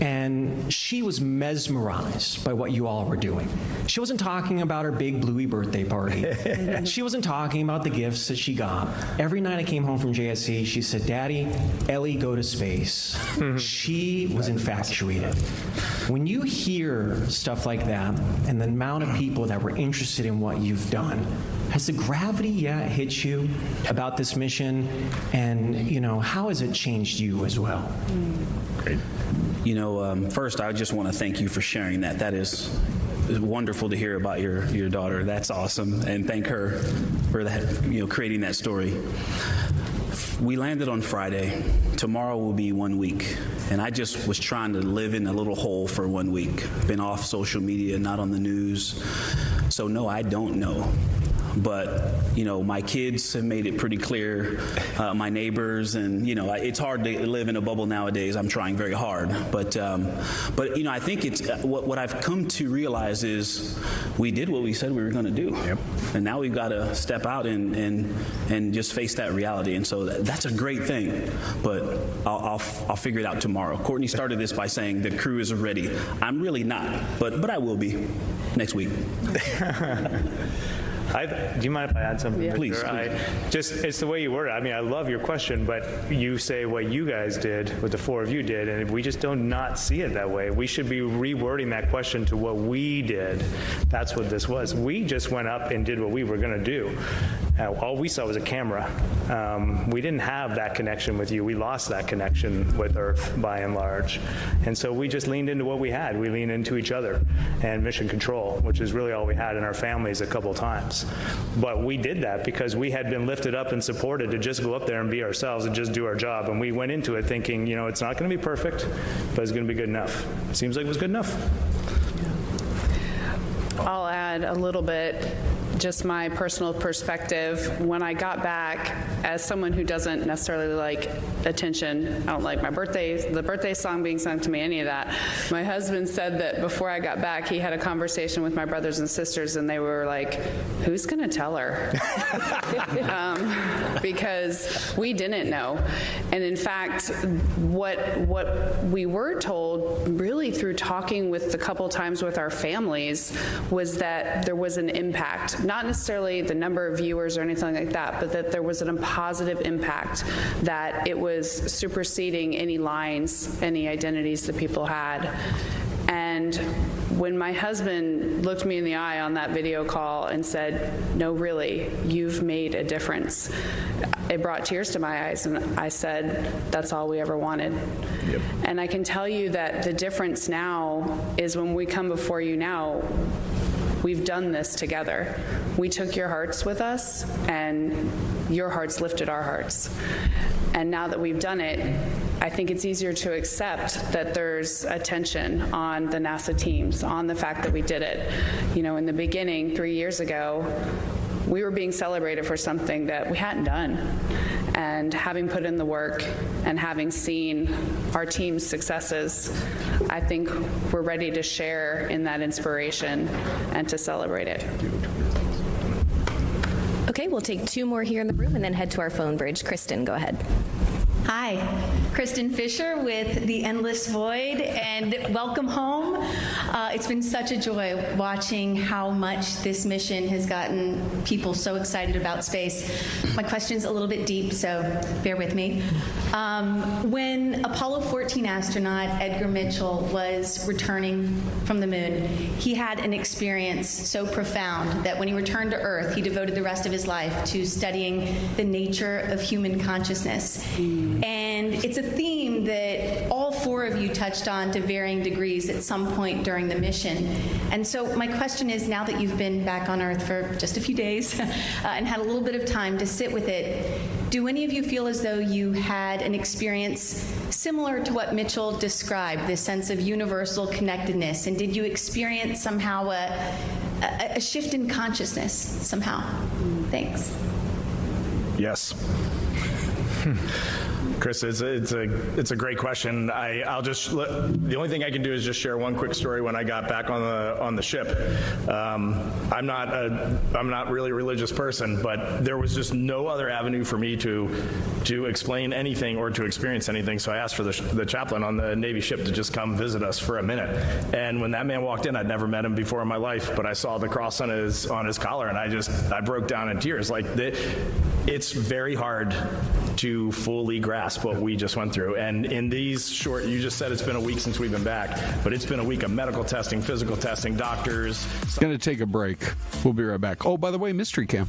And she was mesmerized by what you all were doing. She wasn't talking about her big Bluey birthday party. She wasn't talking about the gifts that she got. Every night I came home from JSC, she said, "Daddy, Ellie, go to space." She was infatuated. When you hear stuff like that and the amount of people that were interested in what you've done, has the gravity yet hit you about this mission? And, how has it changed you as well? Great. First, I just want to thank you for sharing that. That is wonderful to hear about your daughter. That's awesome. And thank her for that, creating that story. We landed on Friday. Tomorrow will be 1 week. And I just was trying to live in a little hole for 1 week. Been off social media, not on the news. So no, I don't know. But, my kids have made it pretty clear, my neighbors, and, it's hard to live in a bubble nowadays. I'm trying very hard. But I think it's what I've come to realize is we did what we said we were going to do. Yep. And now we've got to step out and just face that reality. And so that's a great thing. But I'll figure it out tomorrow. Courtney started this by saying the crew is ready. I'm really not, but I will be next week. Do you mind if I add something? Yeah. Please. It's the way you word it. I mean, I love your question, but you say what you guys did, what the four of you did, and we just don't not see it that way. We should be rewording that question to what we did. That's what this was. We just went up and did what we were going to do. All we saw was a camera. We didn't have that connection with you. We lost that connection with Earth by and large. And so we just leaned into what we had. We leaned into each other and mission control, which is really all we had in our families a couple times. But we did that because we had been lifted up and supported to just go up there and be ourselves and just do our job. And we went into it thinking, it's not going to be perfect, but it's going to be good enough. It seems like it was good enough. I'll add a little bit, just my personal perspective. When I got back, as someone who doesn't necessarily like attention, I don't like the birthday song being sung to me, any of that. My husband said that before I got back, he had a conversation with my brothers and sisters, and they were like, "Who's going to tell her?" Because we didn't know. And in fact, what we were told, really through talking with the couple times with our families, was that there was an impact. Not necessarily the number of viewers or anything like that, but that there was a positive impact, that it was superseding any lines, any identities that people had. And when my husband looked me in the eye on that video call and said, "No, really, you've made a difference," it brought tears to my eyes, and I said, "That's all we ever wanted." Yep. And I can tell you that the difference now is when we come before you now, we've done this together. We took your hearts with us, and your hearts lifted our hearts. And now that we've done it, I think it's easier to accept that there's attention on the NASA teams, on the fact that we did it. You know, in the beginning, 3 years ago, we were being celebrated for something that we hadn't done. And having put in the work and having seen our team's successes, I think we're ready to share in that inspiration and to celebrate it. Okay, we'll take 2 more here in the room and then head to our phone bridge. Kristen, go ahead. Hi, Kristen Fisher with The Endless Void, and welcome home. It's been such a joy watching how much this mission has gotten people so excited about space. My question's a little bit deep, so bear with me. When Apollo 14 astronaut Edgar Mitchell was returning from the moon, he had an experience so profound that when he returned to Earth, he devoted the rest of his life to studying the nature of human consciousness. And it's a theme that all 4 of you touched on to varying degrees at some point during the mission. And so my question is, now that you've been back on Earth for just a few days and had a little bit of time to sit with it, do any of you feel as though you had an experience similar to what Mitchell described, this sense of universal connectedness? And did you experience somehow a shift in consciousness somehow? Thanks. Yes. Chris, it's a great question. The only thing I can do is just share one quick story. When I got back on the ship, I'm not really a religious person, but there was just no other avenue for me to explain anything or to experience anything. So I asked for the chaplain on the Navy ship to just come visit us for a minute. And when that man walked in, I'd never met him before in my life, but I saw the cross on his collar, and I broke down in tears. It's very hard to fully grasp what we just went through. And in these short, you just said it's been a week since we've been back, but it's been a week of medical testing, physical testing, doctors. Going to take a break. We'll be right back. Oh, by the way, Mystery Cam.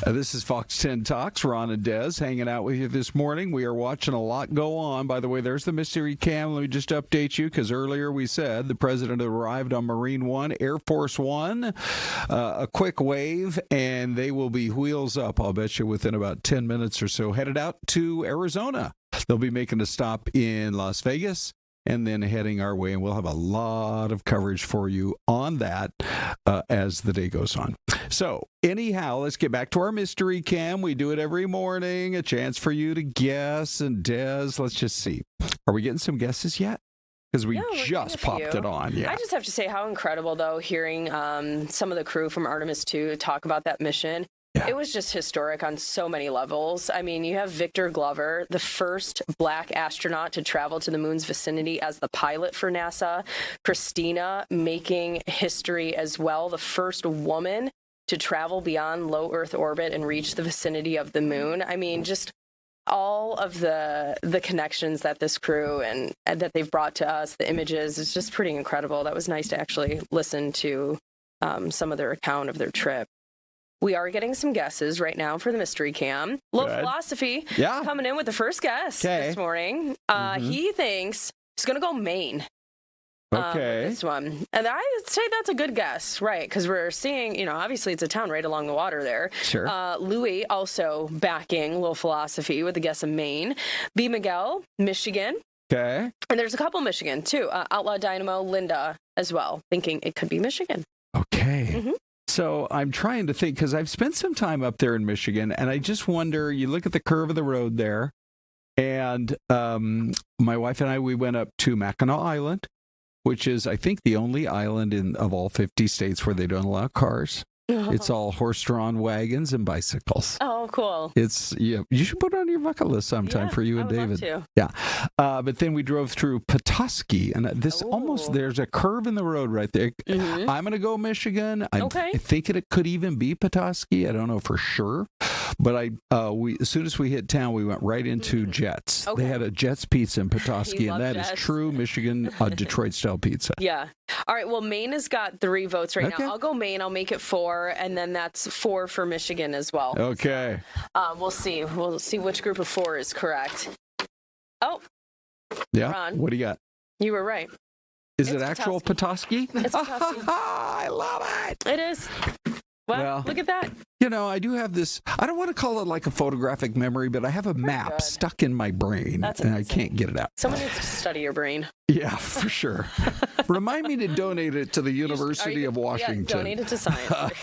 This is Fox 10 Talks. Ron and Des hanging out with you this morning. We are watching a lot go on. By the way, there's the mystery cam. Let me just update you because earlier we said the president arrived on Marine One, Air Force One, a quick wave, and they will be wheels up, I'll bet you, within about 10 minutes or so, headed out to Arizona. They'll be making a stop in Las Vegas and then heading our way, and we'll have a lot of coverage for you on that as the day goes on. So anyhow, let's get back to our mystery cam. We do it every morning, a chance for you to guess. And Des, let's just see. Are we getting some guesses yet? Because we just popped it on. Yeah. I just have to say how incredible, though, hearing some of the crew from Artemis 2 talk about that mission. Yeah. It was just historic on so many levels. I mean, you have Victor Glover, the first Black astronaut to travel to the moon's vicinity as the pilot for NASA. Christina making history as well, the first woman to travel beyond low Earth orbit and reach the vicinity of the moon. I mean, just all of the connections that this crew and that they've brought to us, the images, is just pretty incredible. That was nice to actually listen to some of their account of their trip. We are getting some guesses right now for the mystery cam. Low Philosophy coming in with the first guess this morning. He thinks he's going to go Maine. Okay. This one. And I would say that's a good guess, right? Because we're seeing, obviously it's a town right along the water there. Sure. Louis also backing Low Philosophy with a guess of Maine. B. Miguel, Michigan. Okay. And there's a couple Michigan, too. Outlaw Dynamo, Linda as well, thinking it could be Michigan. Okay. Mm-hmm. So I'm trying to think, because I've spent some time up there in Michigan, and I just wonder, you look at the curve of the road there, and my wife and I, we went up to Mackinac Island, which is, I think, the only island of all 50 states where they don't allow cars. It's all horse-drawn wagons and bicycles. Oh, cool. You should put it on your bucket list sometime for you and David. Love to. Yeah. But then we drove through Petoskey, and there's a curve in the road right there. Mm-hmm. I'm going to go Michigan. I think it could even be Petoskey. I don't know for sure. But as soon as we hit town, we went right into Jets. Okay. They had a Jets pizza in Petoskey, and that is true Michigan Detroit-style pizza. Yeah. All right. Well, Maine has got 3 votes right now. I'll go Maine. I'll make it 4, and then that's 4 for Michigan as well. Okay. We'll see. We'll see which group of 4 is correct. Oh. Yeah. Ron, what do you got? You were right. Is it actual Petoskey? It's Petoskey. I love it. It is. Well, look at that. I do have this, I don't want to call it like a photographic memory, but I have a map stuck in my brain, and I can't get it out. Someone needs to study your brain. Yeah, for sure. Remind me to donate it to the University of Washington. Yeah, donate it to science.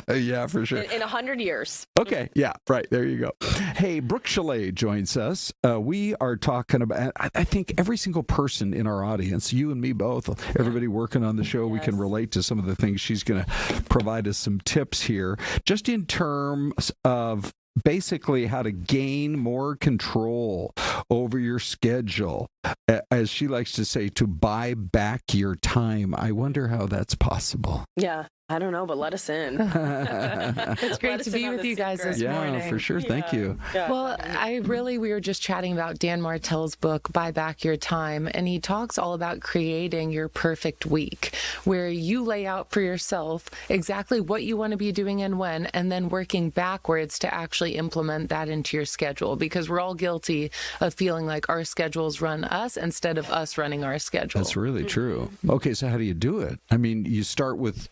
Yeah, for sure. In 100 years. Okay, yeah, right. There you go. Hey, Brook Choulet joins us. We are talking about, I think every single person in our audience, you and me both, everybody working on the show, we can relate to some of the things she's going to provide us some tips here, just in terms of basically how to gain more control over your schedule, as she likes to say, to buy back your time. I wonder how that's possible. Yeah. I don't know, but let us in. It's great to be with you guys this morning. Yeah, for sure. Thank you. Yeah. Well, we were just chatting about Dan Martell's book, Buy Back Your Time, and he talks all about creating your perfect week, where you lay out for yourself exactly what you want to be doing and when, and then working backwards to actually implement that into your schedule, because we're all guilty of feeling like our schedules run us instead of us running our schedule. That's really true. Okay, so how do you do it? I mean, you start with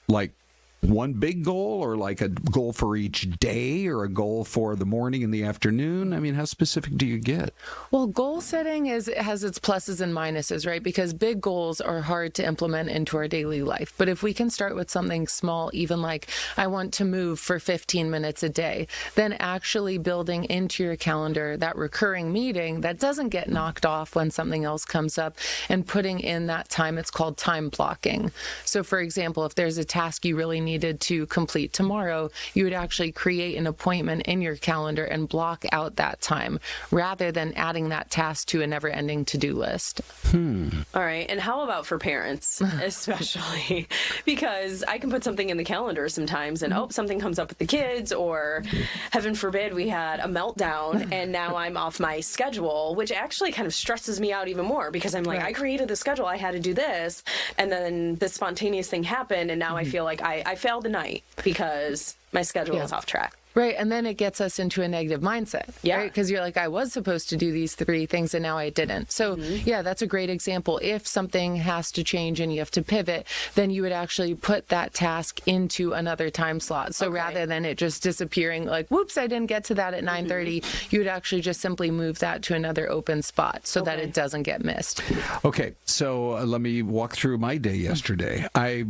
one big goal, or like a goal for each day, or a goal for the morning and the afternoon? I mean, how specific do you get? Well, goal setting has its pluses and minuses, right? Because big goals are hard to implement into our daily life. But if we can start with something small, even like I want to move for 15 minutes a day, then actually building into your calendar that recurring meeting that doesn't get knocked off when something else comes up, and putting in that time, it's called time blocking. So for example, if there's a task you really needed to complete tomorrow, you would actually create an appointment in your calendar and block out that time, rather than adding that task to a never-ending to-do list. All right. And how about for parents, especially? Because I can put something in the calendar sometimes, and something comes up with the kids, or heaven forbid we had a meltdown and now I'm off my schedule, which actually kind of stresses me out even more, because I'm like, I created the schedule, I had to do this, and then this spontaneous thing happened, and now I feel like I failed the night because my schedule is off track. Right. And then it gets us into a negative mindset. Yeah. Right? Because you're like, I was supposed to do these 3 things and now I didn't. So, yeah, that's a great example. If something has to change and you have to pivot, then you would actually put that task into another time slot. So rather than it just disappearing, like, whoops, I didn't get to that at 9:30, you would actually just simply move that to another open spot so that it doesn't get missed. Okay, so let me walk through my day yesterday. I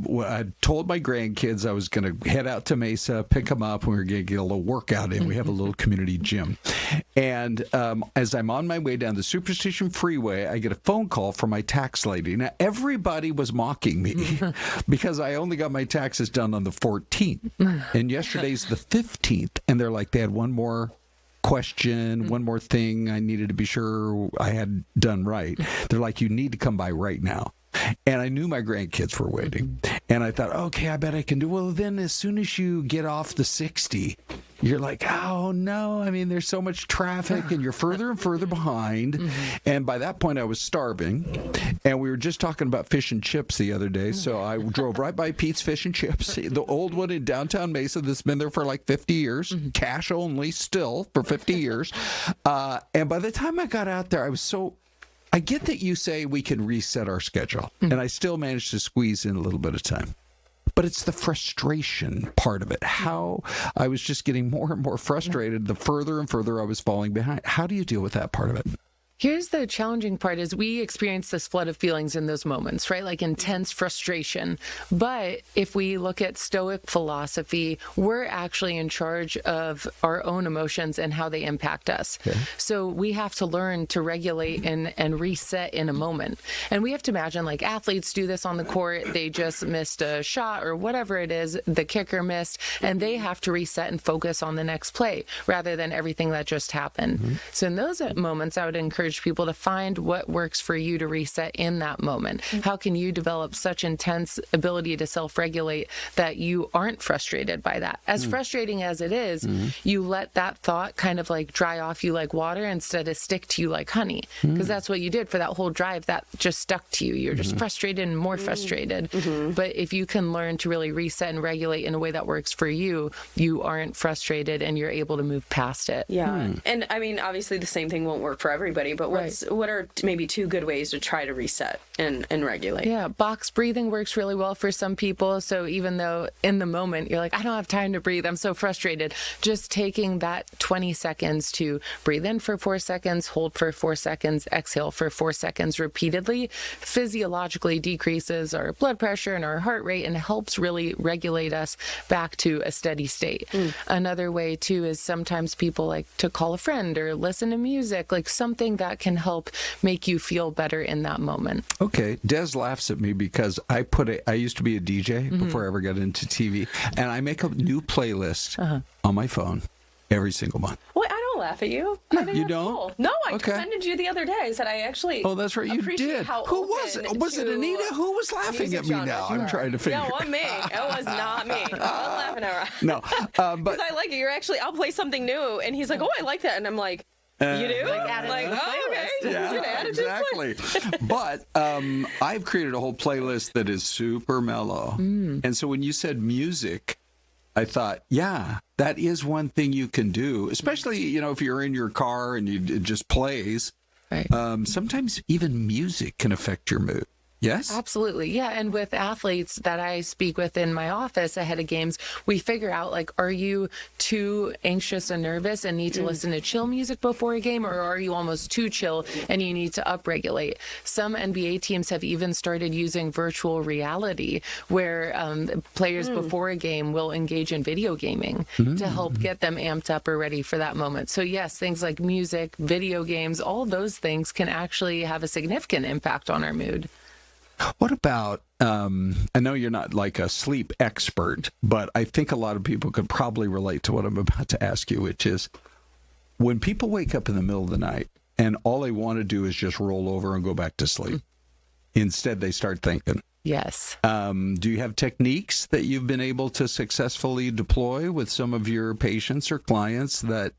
told my grandkids I was going to head out to Mesa, pick them up, and we were going to get a little workout in. We have a little community gym. And as I'm on my way down the Superstition Freeway, I get a phone call from my tax lady. Now, everybody was mocking me because I only got my taxes done on the 14th. And yesterday's the 15th. And they're like, they had one more question, one more thing I needed to be sure I had done right. They're like, you need to come by right now. And I knew my grandkids were waiting. And I thought, okay, I bet I can do. Well, then as soon as you get off the 60, you're like, oh, no. I mean, there's so much traffic and you're further and further behind. And by that point, I was starving. And we were just talking about fish and chips the other day. So I drove right by Pete's Fish and Chips, the old one in downtown Mesa that's been there for like 50 years, cash only still for 50 years. And by the time I got out there, I get that you say we can reset our schedule, and I still managed to squeeze in a little bit of time. But it's the frustration part of it. How I was just getting more and more frustrated the further and further I was falling behind. How do you deal with that part of it? Here's the challenging part is we experience this flood of feelings in those moments, right? Like intense frustration. But if we look at Stoic philosophy, we're actually in charge of our own emotions and how they impact us. Okay. So we have to learn to regulate and reset in a moment. And we have to imagine like athletes do this on the court. They just missed a shot or whatever it is, the kicker missed, and they have to reset and focus on the next play rather than everything that just happened. So in those moments, I would encourage people to find what works for you to reset in that moment. How can you develop such intense ability to self-regulate that you aren't frustrated by that? As frustrating as it is, you let that thought kind of like dry off you like water instead of stick to you like honey. Because that's what you did for that whole drive. That just stuck to you. You're just frustrated and more frustrated. But if you can learn to really reset and regulate in a way that works for you, you aren't frustrated and you're able to move past it. Yeah. And I mean, obviously the same thing won't work for everybody, but what are maybe 2 good ways to try to reset and regulate? Yeah, box breathing works really well for some people. So even though in the moment you're like, I don't have time to breathe, I'm so frustrated, just taking that 20 seconds to breathe in for 4 seconds, hold for 4 seconds, exhale for 4 seconds repeatedly, physiologically decreases our blood pressure and our heart rate and helps really regulate us back to a steady state. Another way too is sometimes people like to call a friend or listen to music, like something that can help make you feel better in that moment. Okay. Des laughs at me because I used to be a DJ before I ever got into TV, and I make a new playlist on my phone every single month. Well, I don't laugh at you. I think You that's don't? Cool. No, I commended you the other day. I said I actually that's right. You did. Who was it? Was it Anita? Who was laughing at me now? I'm trying to figure No, it wasn't me. It was not me. I wasn't laughing at her. No. Because I like it. You're actually, I'll play something new, and he's like, oh, I like that. And I'm like, you do? Like, oh, okay. Yeah, exactly. But I've created a whole playlist that is super mellow. And so when you said music, I thought, yeah, that is one thing you can do, especially, if you're in your car and it just plays. Right. Sometimes even music can affect your mood. Yes? Absolutely. Yeah. And with athletes that I speak with in my office ahead of games, we figure out, like, are you too anxious and nervous and need to listen to chill music before a game, or are you almost too chill and you need to upregulate? Some NBA teams have even started using virtual reality where players before a game will engage in video gaming to help get them amped up or ready for that moment. So yes, things like music, video games, all those things can actually have a significant impact on our mood. What about, I know you're not like a sleep expert, but I think a lot of people could probably relate to what I'm about to ask you, which is when people wake up in the middle of the night and all they want to do is just roll over and go back to sleep. Instead, they start thinking. Yes. Do you have techniques that you've been able to successfully deploy with some of your patients or clients that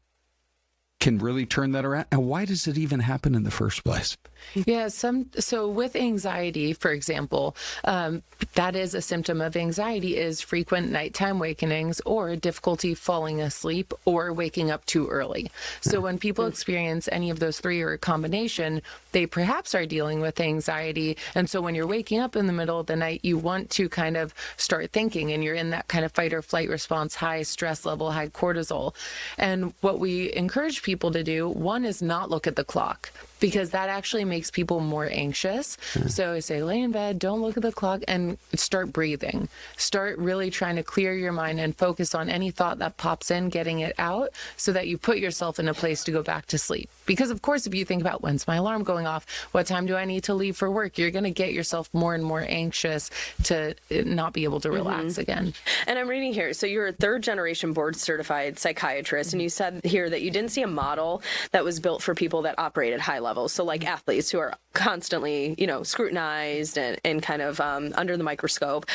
can really turn that around? And why does it even happen in the first place? Yeah, so with anxiety, for example, that is a symptom of anxiety is frequent nighttime wakenings or difficulty falling asleep or waking up too early. So when people experience any of those three or a combination, they perhaps are dealing with anxiety. And so when you're waking up in the middle of the night, you want to kind of start thinking, and you're in that kind of fight or flight response, high stress level, high cortisol. And what we encourage people to do, one is not look at the clock, because that actually makes people more anxious. So I say, lay in bed, don't look at the clock, and start breathing. Start really trying to clear your mind and focus on any thought that pops in, getting it out, so that you put yourself in a place to go back to sleep. Because, of course, if you think about when's my alarm going off, what time do I need to leave for work, you're going to get yourself more and more anxious to not be able to relax again. And I'm reading here, so you're a third-generation board-certified psychiatrist, and you said here that you didn't see a model that was built for people that operate at high levels, so like athletes who are constantly, scrutinized and kind of under the microscope.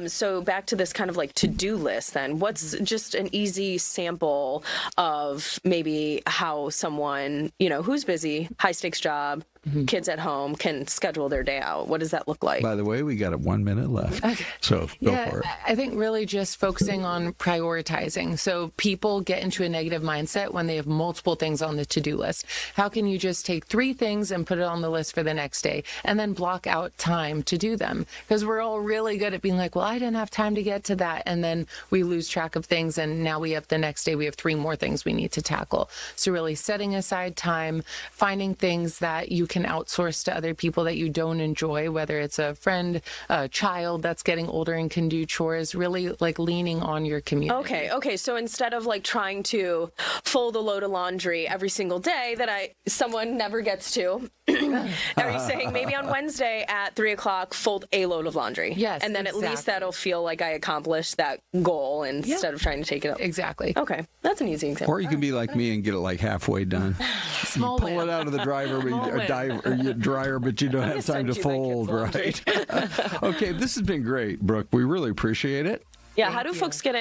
So back to this kind of like to-do list then, what's just an easy sample of maybe how someone, who's busy, high-stakes job, kids at home, can schedule their day out? What does that look like? By the way, we got 1 minute left. Okay. So go for it. I think really just focusing on prioritizing. So people get into a negative mindset when they have multiple things on the to-do list. How can you just take 3 things and put it on the list for the next day and then block out time to do them? Because we're all really good at being like, well, I didn't have time to get to that. And then we lose track of things. And now we have the next day, we have 3 more things we need to tackle. So really setting aside time, finding things that you can outsource to other people that you don't enjoy, whether it's a friend, a child that's getting older and can do chores, really like leaning on your community. Okay. So instead of like trying to fold a load of laundry every single day that someone never gets to, are you saying maybe on Wednesday at 3:00, fold a load of laundry? Yes. And then at least that'll feel like I accomplished that goal instead of trying to take it up. Exactly. Okay. That's an easy example. Or you can be like me and get it like halfway done. Small you pull it out of the dryer, but you don't have time to fold, right? Okay, this has been great, Brooke. We really appreciate it. Yeah, how do folks get in?